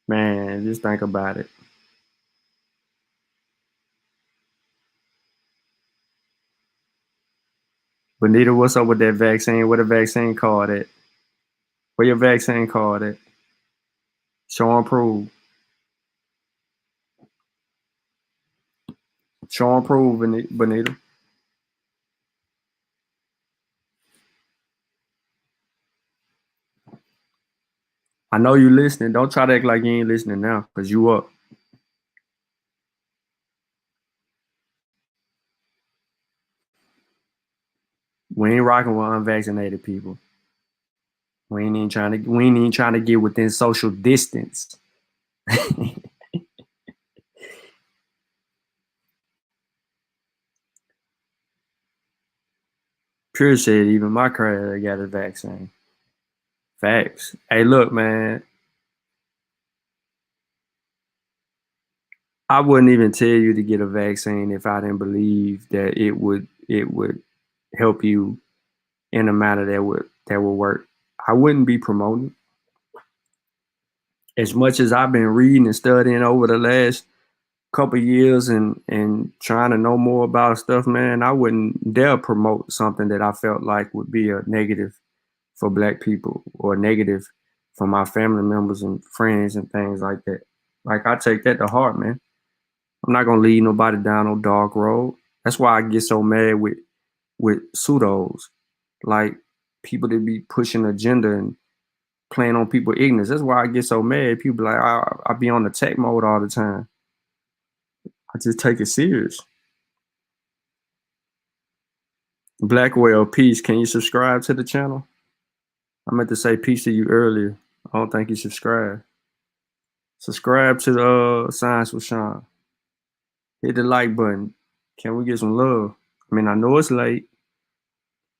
Man, just think about it. Benita, what's up with that vaccine? Where the vaccine card at? Where your vaccine card at? Show and prove. Show and prove, Benita. I know you listening. Don't try to act like you ain't listening now, because you up. We ain't rocking with unvaccinated people. We ain't even trying to get within social distance. Pure said even my credit got a vaccine. Facts. Hey, look, man. I wouldn't even tell you to get a vaccine if I didn't believe that it would help you in a manner that would work. I wouldn't be promoting. As much as I've been reading and studying over the last couple years and trying to know more about stuff, man, I wouldn't dare promote something that I felt like would be a negative for Black people or negative for my family members and friends and things like that. Like, I take that to heart, man. I'm not gonna lead nobody down no dark road. That's why I get so mad with pseudos, like people that be pushing agenda and playing on people ignorance. That's why I get so mad. People like I be on attack mode all the time. I just take it serious. Blackwell, peace. Can you subscribe to the channel? I meant to say peace to you earlier. I don't think you subscribed. Subscribe to the Science with Sean. Hit the like button. Can we get some love? I mean, I know it's late.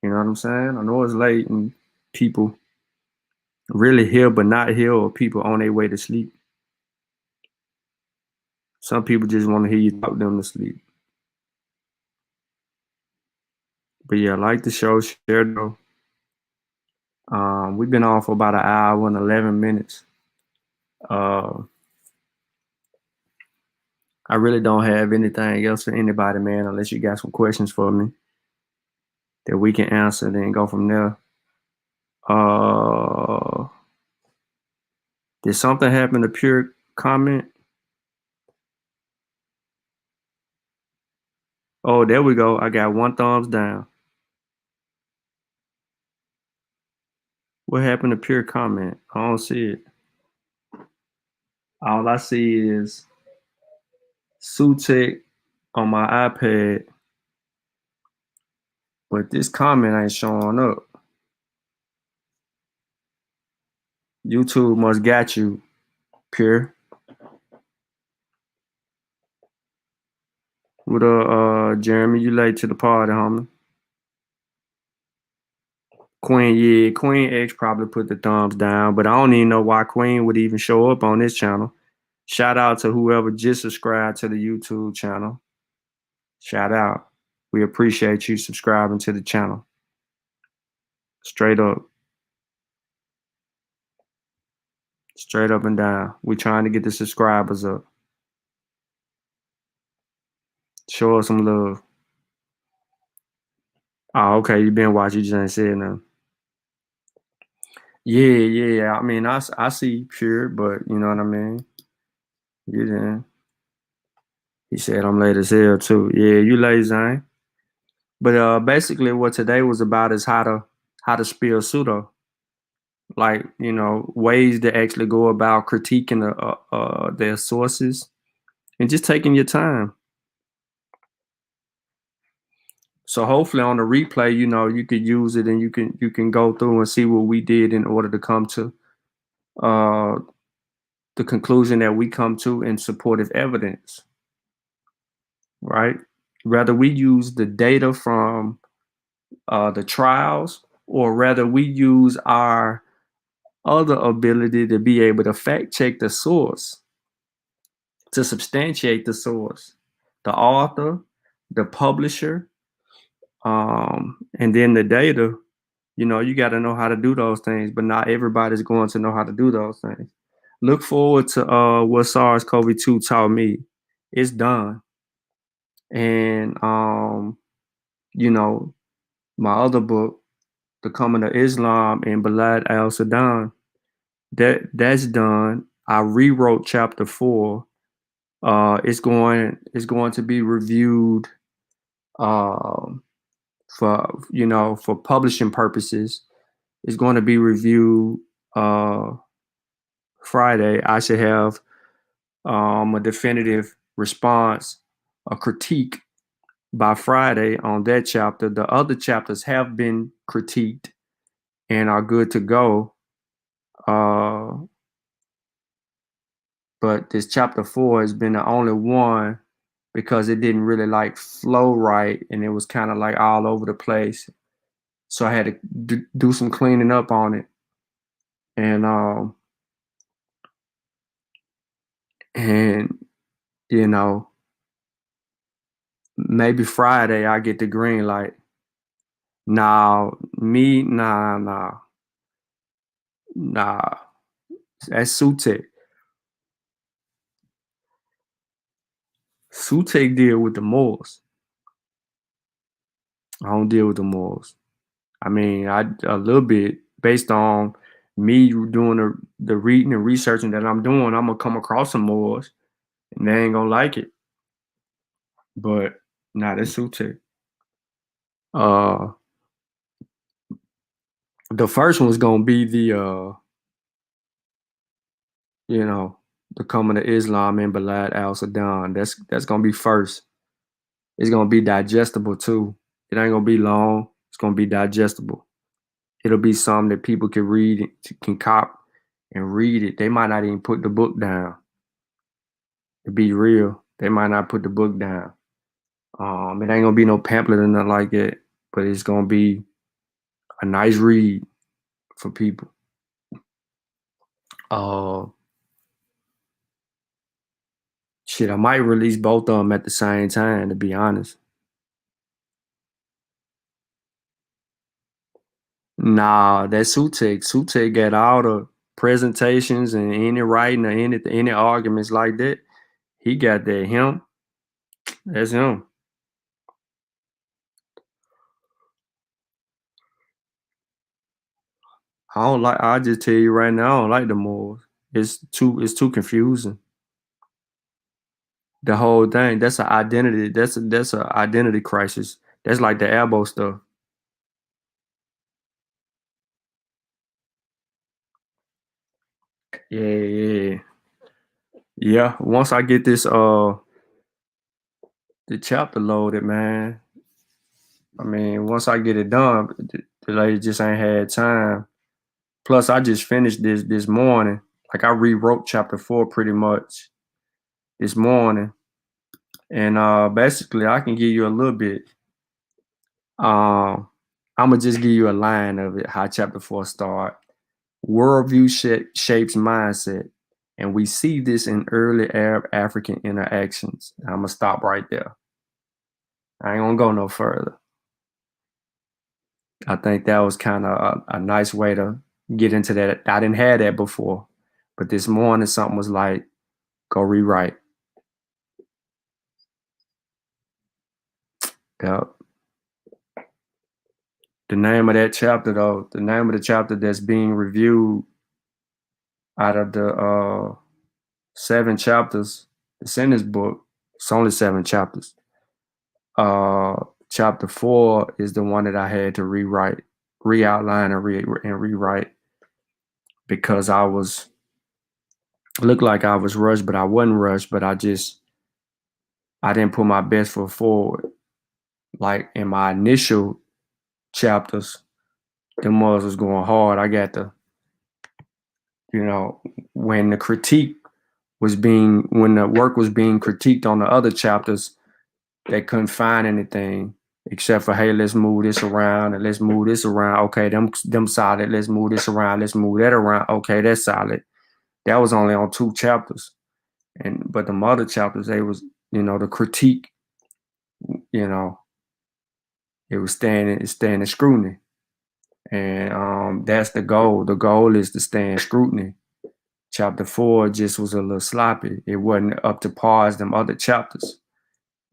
You know what I'm saying? I know it's late and people really here but not here, or people on their way to sleep. Some people just want to hear you talk them to sleep. But yeah, like the show, share though. We've been on for about an hour and 11 minutes. I really don't have anything else for anybody, man, unless you got some questions for me that we can answer, then go from there. Did something happen to Pure comment? Oh, there we go. I got 1 thumbs down. What happened to Pure comment? I don't see it. All I see is Sutek on my iPad, but this comment ain't showing up. YouTube must got you, Pure. What Jeremy, you late to the party, homie. Queen, yeah, Queen X probably put the thumbs down, but I don't even know why Queen would even show up on this channel. Shout out to whoever just subscribed to the YouTube channel. Shout out. We appreciate you subscribing to the channel. Straight up. Straight up and down. We trying to get the subscribers up. Show us some love. Oh, okay. You been watching. You just ain't said nothing. Yeah. I mean, I see Pure, but you know what I mean? You didn't. He said I'm late as hell too. Yeah, you late, Zane. But basically what today was about is how to spell pseudo. Like, you know, ways to actually go about critiquing their sources and just taking your time. So hopefully on the replay, you know, you could use it and you can go through and see what we did in order to come to the conclusion that we come to in supportive evidence, right? Rather we use the data from the trials, or rather we use our other ability to be able to fact check the source, to substantiate the source, the author, the publisher, and then the data. You know, you got to know how to do those things, but not everybody's going to know how to do those things. Look forward to what SARS-CoV-2 taught me. It's done. And, you know, my other book, The Coming of Islam in Balad al-Sudan, that's done. I rewrote chapter 4. It's going to be reviewed for publishing purposes. It's going to be reviewed Friday. I should have a definitive response, a critique by Friday on that chapter. The other chapters have been critiqued and are good to go. But this chapter 4 has been the only one because it didn't really like flow right, and it was kind of like all over the place. So I had to do some cleaning up on it. And you know, maybe Friday I get the green light. Nah. That's Sutek. Sutek deal with the Moors. I don't deal with the Moors. I mean, a little bit based on me doing the reading and researching that I'm doing. I'm gonna come across some Moors, and they ain't gonna like it. But nah, that's Sutek. The first one's gonna be the the Coming of Islam in Balad al-Sudan. That's gonna be first. It's gonna be digestible too. It ain't gonna be long. It's gonna be digestible. It'll be something that people can read, can cop and read it. They might not even put the book down. To be real, they might not put the book down. It ain't gonna be no pamphlet or nothing like that, but it's gonna be a nice read for people. Shit, I might release both of them at the same time, to be honest. Nah, that Sutek got all the presentations and any writing or any arguments like that. He got that. Him, that's him. I'll just tell you right now, I don't like the Moors. It's too confusing. The whole thing, that's an identity, that's a identity crisis. That's like the elbow stuff. Yeah. Yeah. Once I get this the chapter loaded, man. I mean, once I get it done, the lady just ain't had time. Plus, I just finished this morning. Like I rewrote chapter 4 pretty much this morning, and basically I can give you a little bit. I'm gonna just give you a line of it. How chapter 4 start. Worldview shapes mindset, and we see this in early Arab African interactions. I'm gonna stop right there. I ain't gonna go no further. I think that was kind of a nice way to get into that. I didn't have that before, but this morning something was like, go rewrite. Yep. The name of that chapter, though, the name of the chapter that's being reviewed out of the 7 chapters that's in this book, it's only 7 chapters. Chapter 4 is the one that I had to rewrite, re-outline and rewrite because looked like I was rushed, but I wasn't rushed, but I didn't put my best foot forward. Like in my initial chapters, the mothers was going hard. I got to, when the work was being critiqued on the other chapters, they couldn't find anything except for, hey, let's move this around and let's move this around. Okay, them solid. Let's move this around. Let's move that around. Okay, that's solid. That was only on 2 chapters. But the other chapters, they was, the critique, it was standing scrutiny. And that's the goal. The goal is to stand scrutiny. Chapter 4 just was a little sloppy. It wasn't up to par as them other chapters.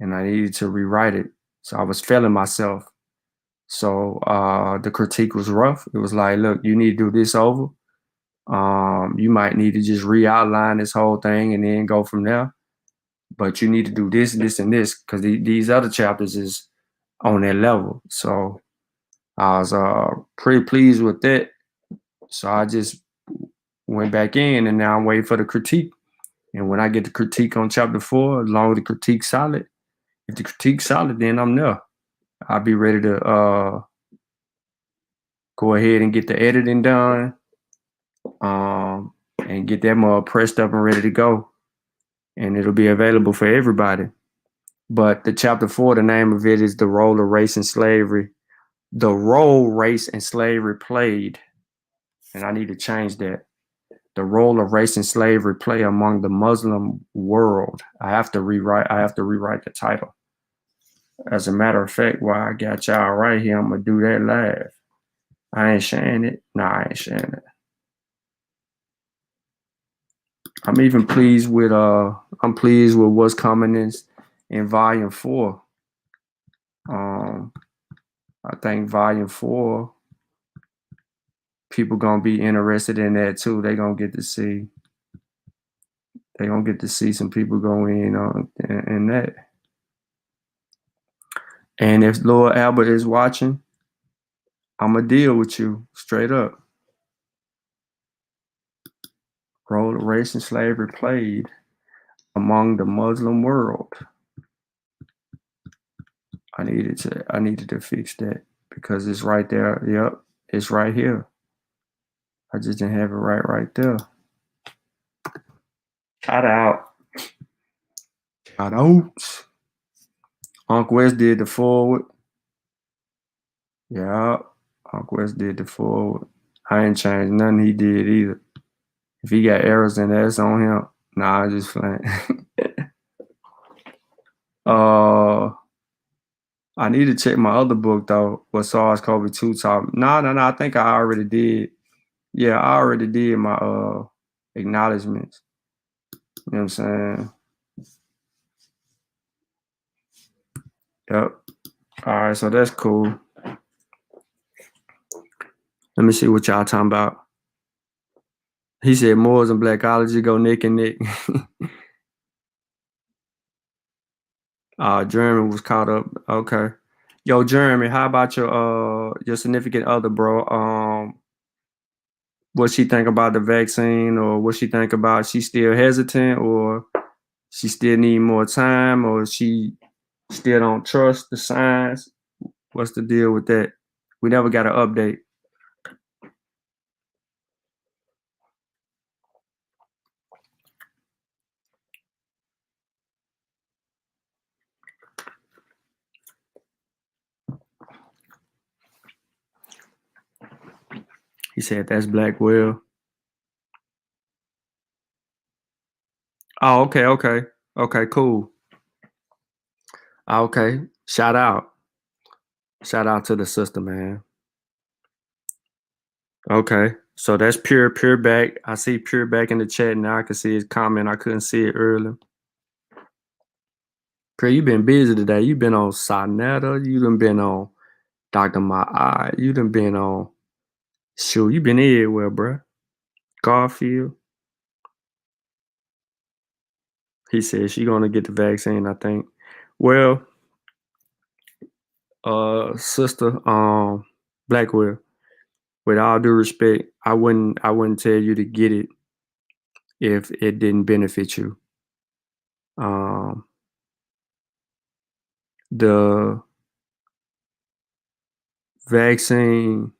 And I needed to rewrite it. So I was failing myself. So the critique was rough. It was like, look, you need to do this over. You might need to just re-outline this whole thing and then go from there. But you need to do this, this, and this, because these other chapters is on that level. So I was pretty pleased with that. So I just went back in, and now I'm waiting for the critique. And when I get the critique on chapter 4, as long as the critique's solid, if the critique's solid, then I'm there. I'll be ready to go ahead and get the editing done, and get that mug pressed up and ready to go. And it'll be available for everybody. But the chapter 4, the name of it is The Role of Race and Slavery. The role race and slavery played, and I need to change that. The role of race and slavery play among the Muslim world. I have to rewrite the title. As a matter of fact, while I got y'all right here, I'm gonna do that live. I ain't sharing it. Nah, I ain't sharing it. I'm even pleased with what's coming in volume 4. I think volume 4, people gonna be interested in that too. They're gonna get to see some people go in on in that. And if Lord Albert is watching, I'm gonna deal with you straight up. Role of race and slavery played among the Muslim world. I needed to fix that because it's right there. Yep, it's right here. I just didn't have it right there. Shout out. Shout out. Uncle West did the forward. Yeah. Uncle West did the forward. I ain't changed nothing he did either. If he got errors, then that's on him. Nah, I just playing. I need to check my other book though. What SARS-CoV-2 taught. No. I think I already did. Yeah, I already did my acknowledgments. You know what I'm saying? Yep. All right, so that's cool. Let me see what y'all talking about. He said Moors and Blackology go neck and neck. Jeremy was caught up. Okay. Yo, Jeremy, how about your significant other, bro? What she think about the vaccine, or what she think about? She still hesitant, or she still need more time, or she still don't trust the science? What's the deal with that? We never got an update. He said that's Black Will. Oh, okay, cool. Okay, shout out to the sister, man. Okay, so that's pure back. I see pure back in the chat now. I can see his comment. I couldn't see it earlier. Pure, you been busy today. You been on Sonetta. You done been on Dr. My Eye. You done been on. Shoot, you been everywhere, bro. Garfield. He said she gonna get the vaccine, I think. Well, sister, Blackwell, with all due respect, I wouldn't tell you to get it if it didn't benefit you. The vaccine,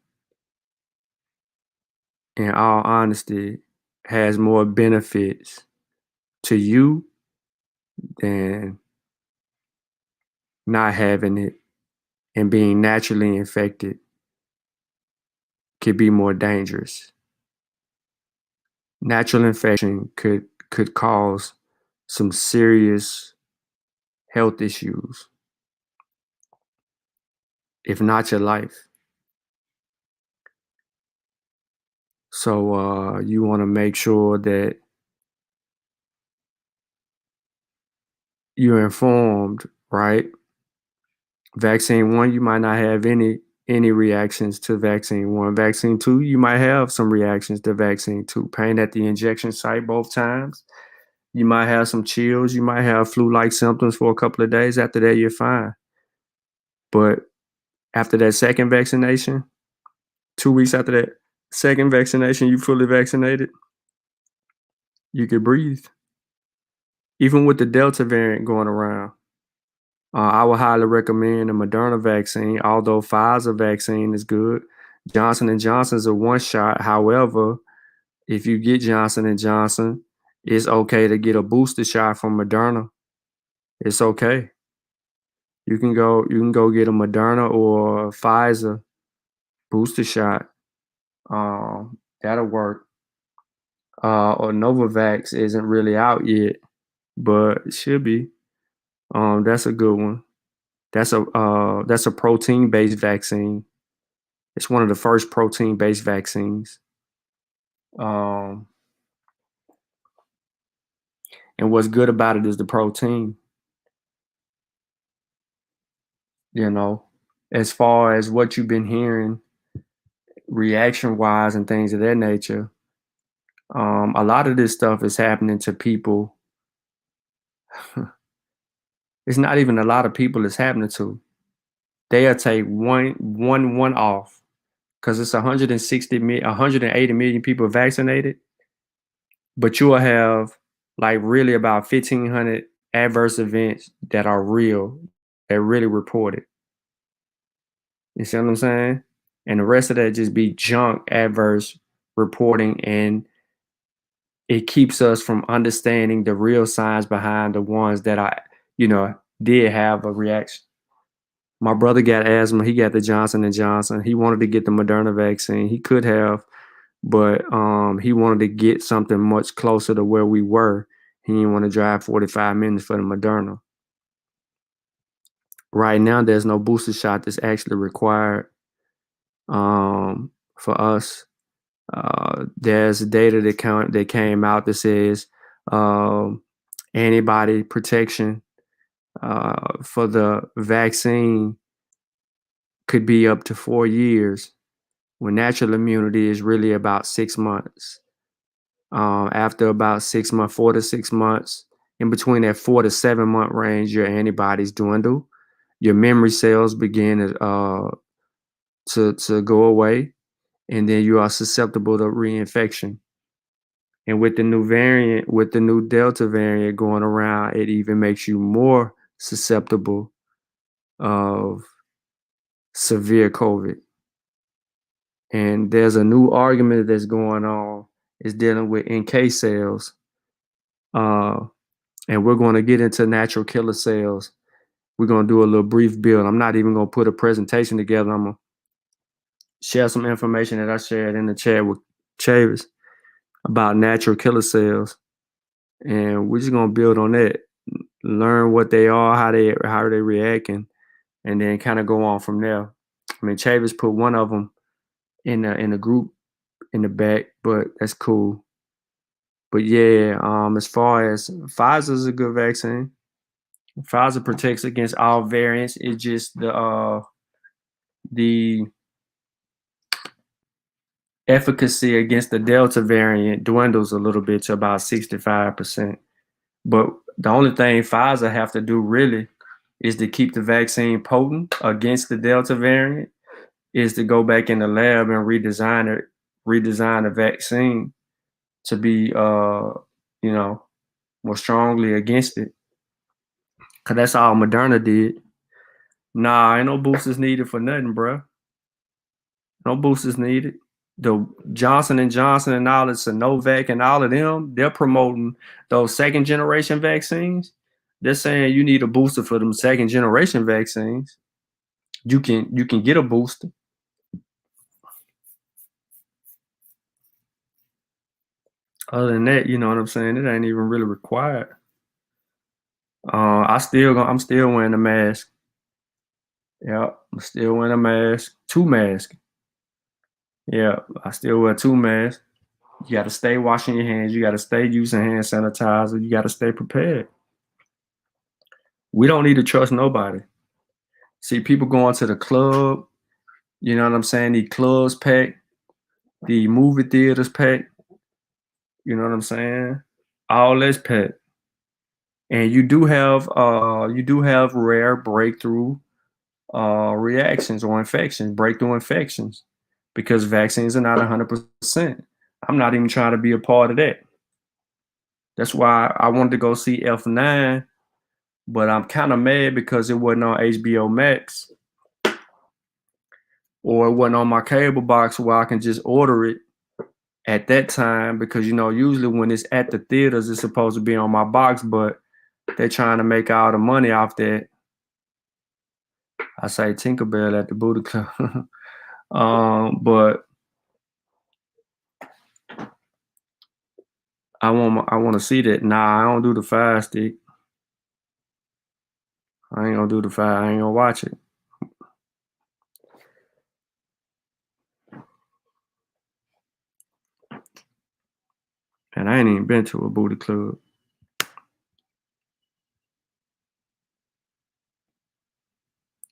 in all honesty, has more benefits to you than not having it, and being naturally infected could be more dangerous. Natural infection could cause some serious health issues, if not your life. So you want to make sure that you're informed, right? Vaccine 1, you might not have any reactions to vaccine 1. Vaccine 2, you might have some reactions to vaccine 2. Pain at the injection site both times. You might have some chills. You might have flu-like symptoms for a couple of days. After that, you're fine. But after that second vaccination, 2 weeks after that second vaccination, you fully vaccinated, you could breathe. Even with the Delta variant going around, I would highly recommend the Moderna vaccine, although Pfizer vaccine is good. Johnson & Johnson is a one shot. However, if you get Johnson & Johnson, it's okay to get a booster shot from Moderna. It's okay. You can go get a Moderna or a Pfizer booster shot. That'll work. Or Novavax isn't really out yet, but it should be. That's a good one. That's a protein-based vaccine. It's one of the first protein-based vaccines. And what's good about it is the protein. You know, as far as what you've been hearing, reaction-wise and things of that nature, a lot of this stuff is happening to people. It's not even a lot of people it's happening to. They'll take one off because it's 180 million people vaccinated, but you will have like really about 1,500 adverse events that are real, that really reported. You see what I'm saying? And the rest of that just be junk adverse reporting and it keeps us from understanding the real signs behind the ones that did have a reaction. My brother got asthma. He got the Johnson and Johnson. He wanted to get the Moderna vaccine. He could have, but he wanted to get something much closer to where we were. He didn't want to drive 45 minutes for the Moderna. Right now, there's no booster shot that's actually required for us. There's data that came out that says antibody protection for the vaccine could be up to 4 years, when natural immunity is really about 6 months. After about 6 months, 4 to 6 months, in between that 4 to 7 month range, your antibodies dwindle. Your memory cells begin to go away, and then you are susceptible to reinfection. And with the new variant, with the new Delta variant going around, it even makes you more susceptible of severe COVID. And there's a new argument that's going on. It's dealing with NK cells. And we're going to get into natural killer cells. We're going to do a little brief build. I'm not even going to put a presentation together. I'm going to share some information that I shared in the chat with Chavis about natural killer cells. And we're just going to build on that, learn what they are, how they react, and then kind of go on from there. I mean, Chavis put one of them in the group in the back, but that's cool. But yeah, as far as Pfizer's a good vaccine. Pfizer protects against all variants. It's just the efficacy against the Delta variant dwindles a little bit to about 65%. But the only thing Pfizer have to do really is to keep the vaccine potent against the Delta variant, is to go back in the lab and redesign the vaccine to be more strongly against it. Cause that's all Moderna did. Nah, ain't no boosters needed for nothing, bro. No boosters needed. The Johnson and Johnson and all the Sinovac and all of them, they're promoting those second generation vaccines. They're saying you need a booster for them second generation vaccines. You can get a booster. Other than that, you know what I'm saying? It ain't even really required. I'm still wearing a mask. Yeah, I'm still wearing a mask. 2 masks. Yeah, I still wear 2 masks. You got to stay washing your hands. You got to stay using hand sanitizer. You got to stay prepared. We don't need to trust nobody. See, people going to the club, you know what I'm saying? The clubs packed, the movie theaters packed, you know what I'm saying? All that's packed. And you do have rare breakthrough reactions or infections, breakthrough infections, because vaccines are not 100%. I'm not even trying to be a part of that. That's why I wanted to go see F9, but I'm kind of mad because it wasn't on HBO Max, or it wasn't on my cable box where I can just order it at that time, because usually when it's at the theaters it's supposed to be on my box, but they're trying to make all the money off that. I say Tinkerbell at the Booty Club. But I want to see that. Nah, I don't do the Fire Stick. I ain't gonna do the Fire. I ain't gonna watch it. And I ain't even been to a Booty Club.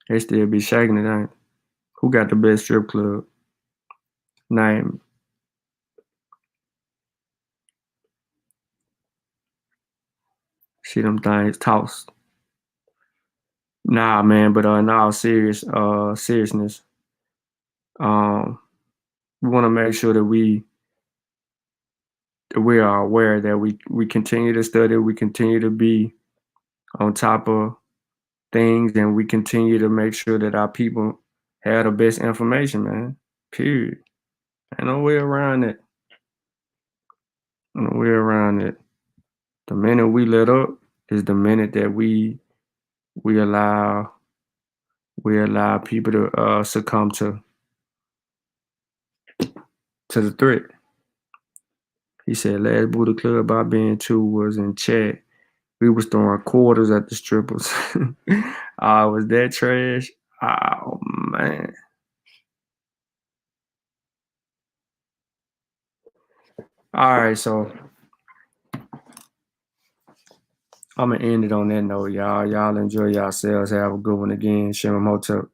They still be shaking it, ain't? Who got the best strip club? Name. See them things tossed. Nah, man, but in all seriousness, we want to make sure that we are aware that we continue to study, we continue to be on top of things, and we continue to make sure that our people have the best information, man. Period. Ain't no way around it. We're around it. The minute we let up is the minute that we allow people to succumb to the threat. He said last Buddha Club by being 2 was in chat. We was throwing quarters at the strippers. Was that trash? Oh man. All right, so I'm gonna end it on that note, y'all. Y'all enjoy yourselves. Have a good one again. Shimon Hotel.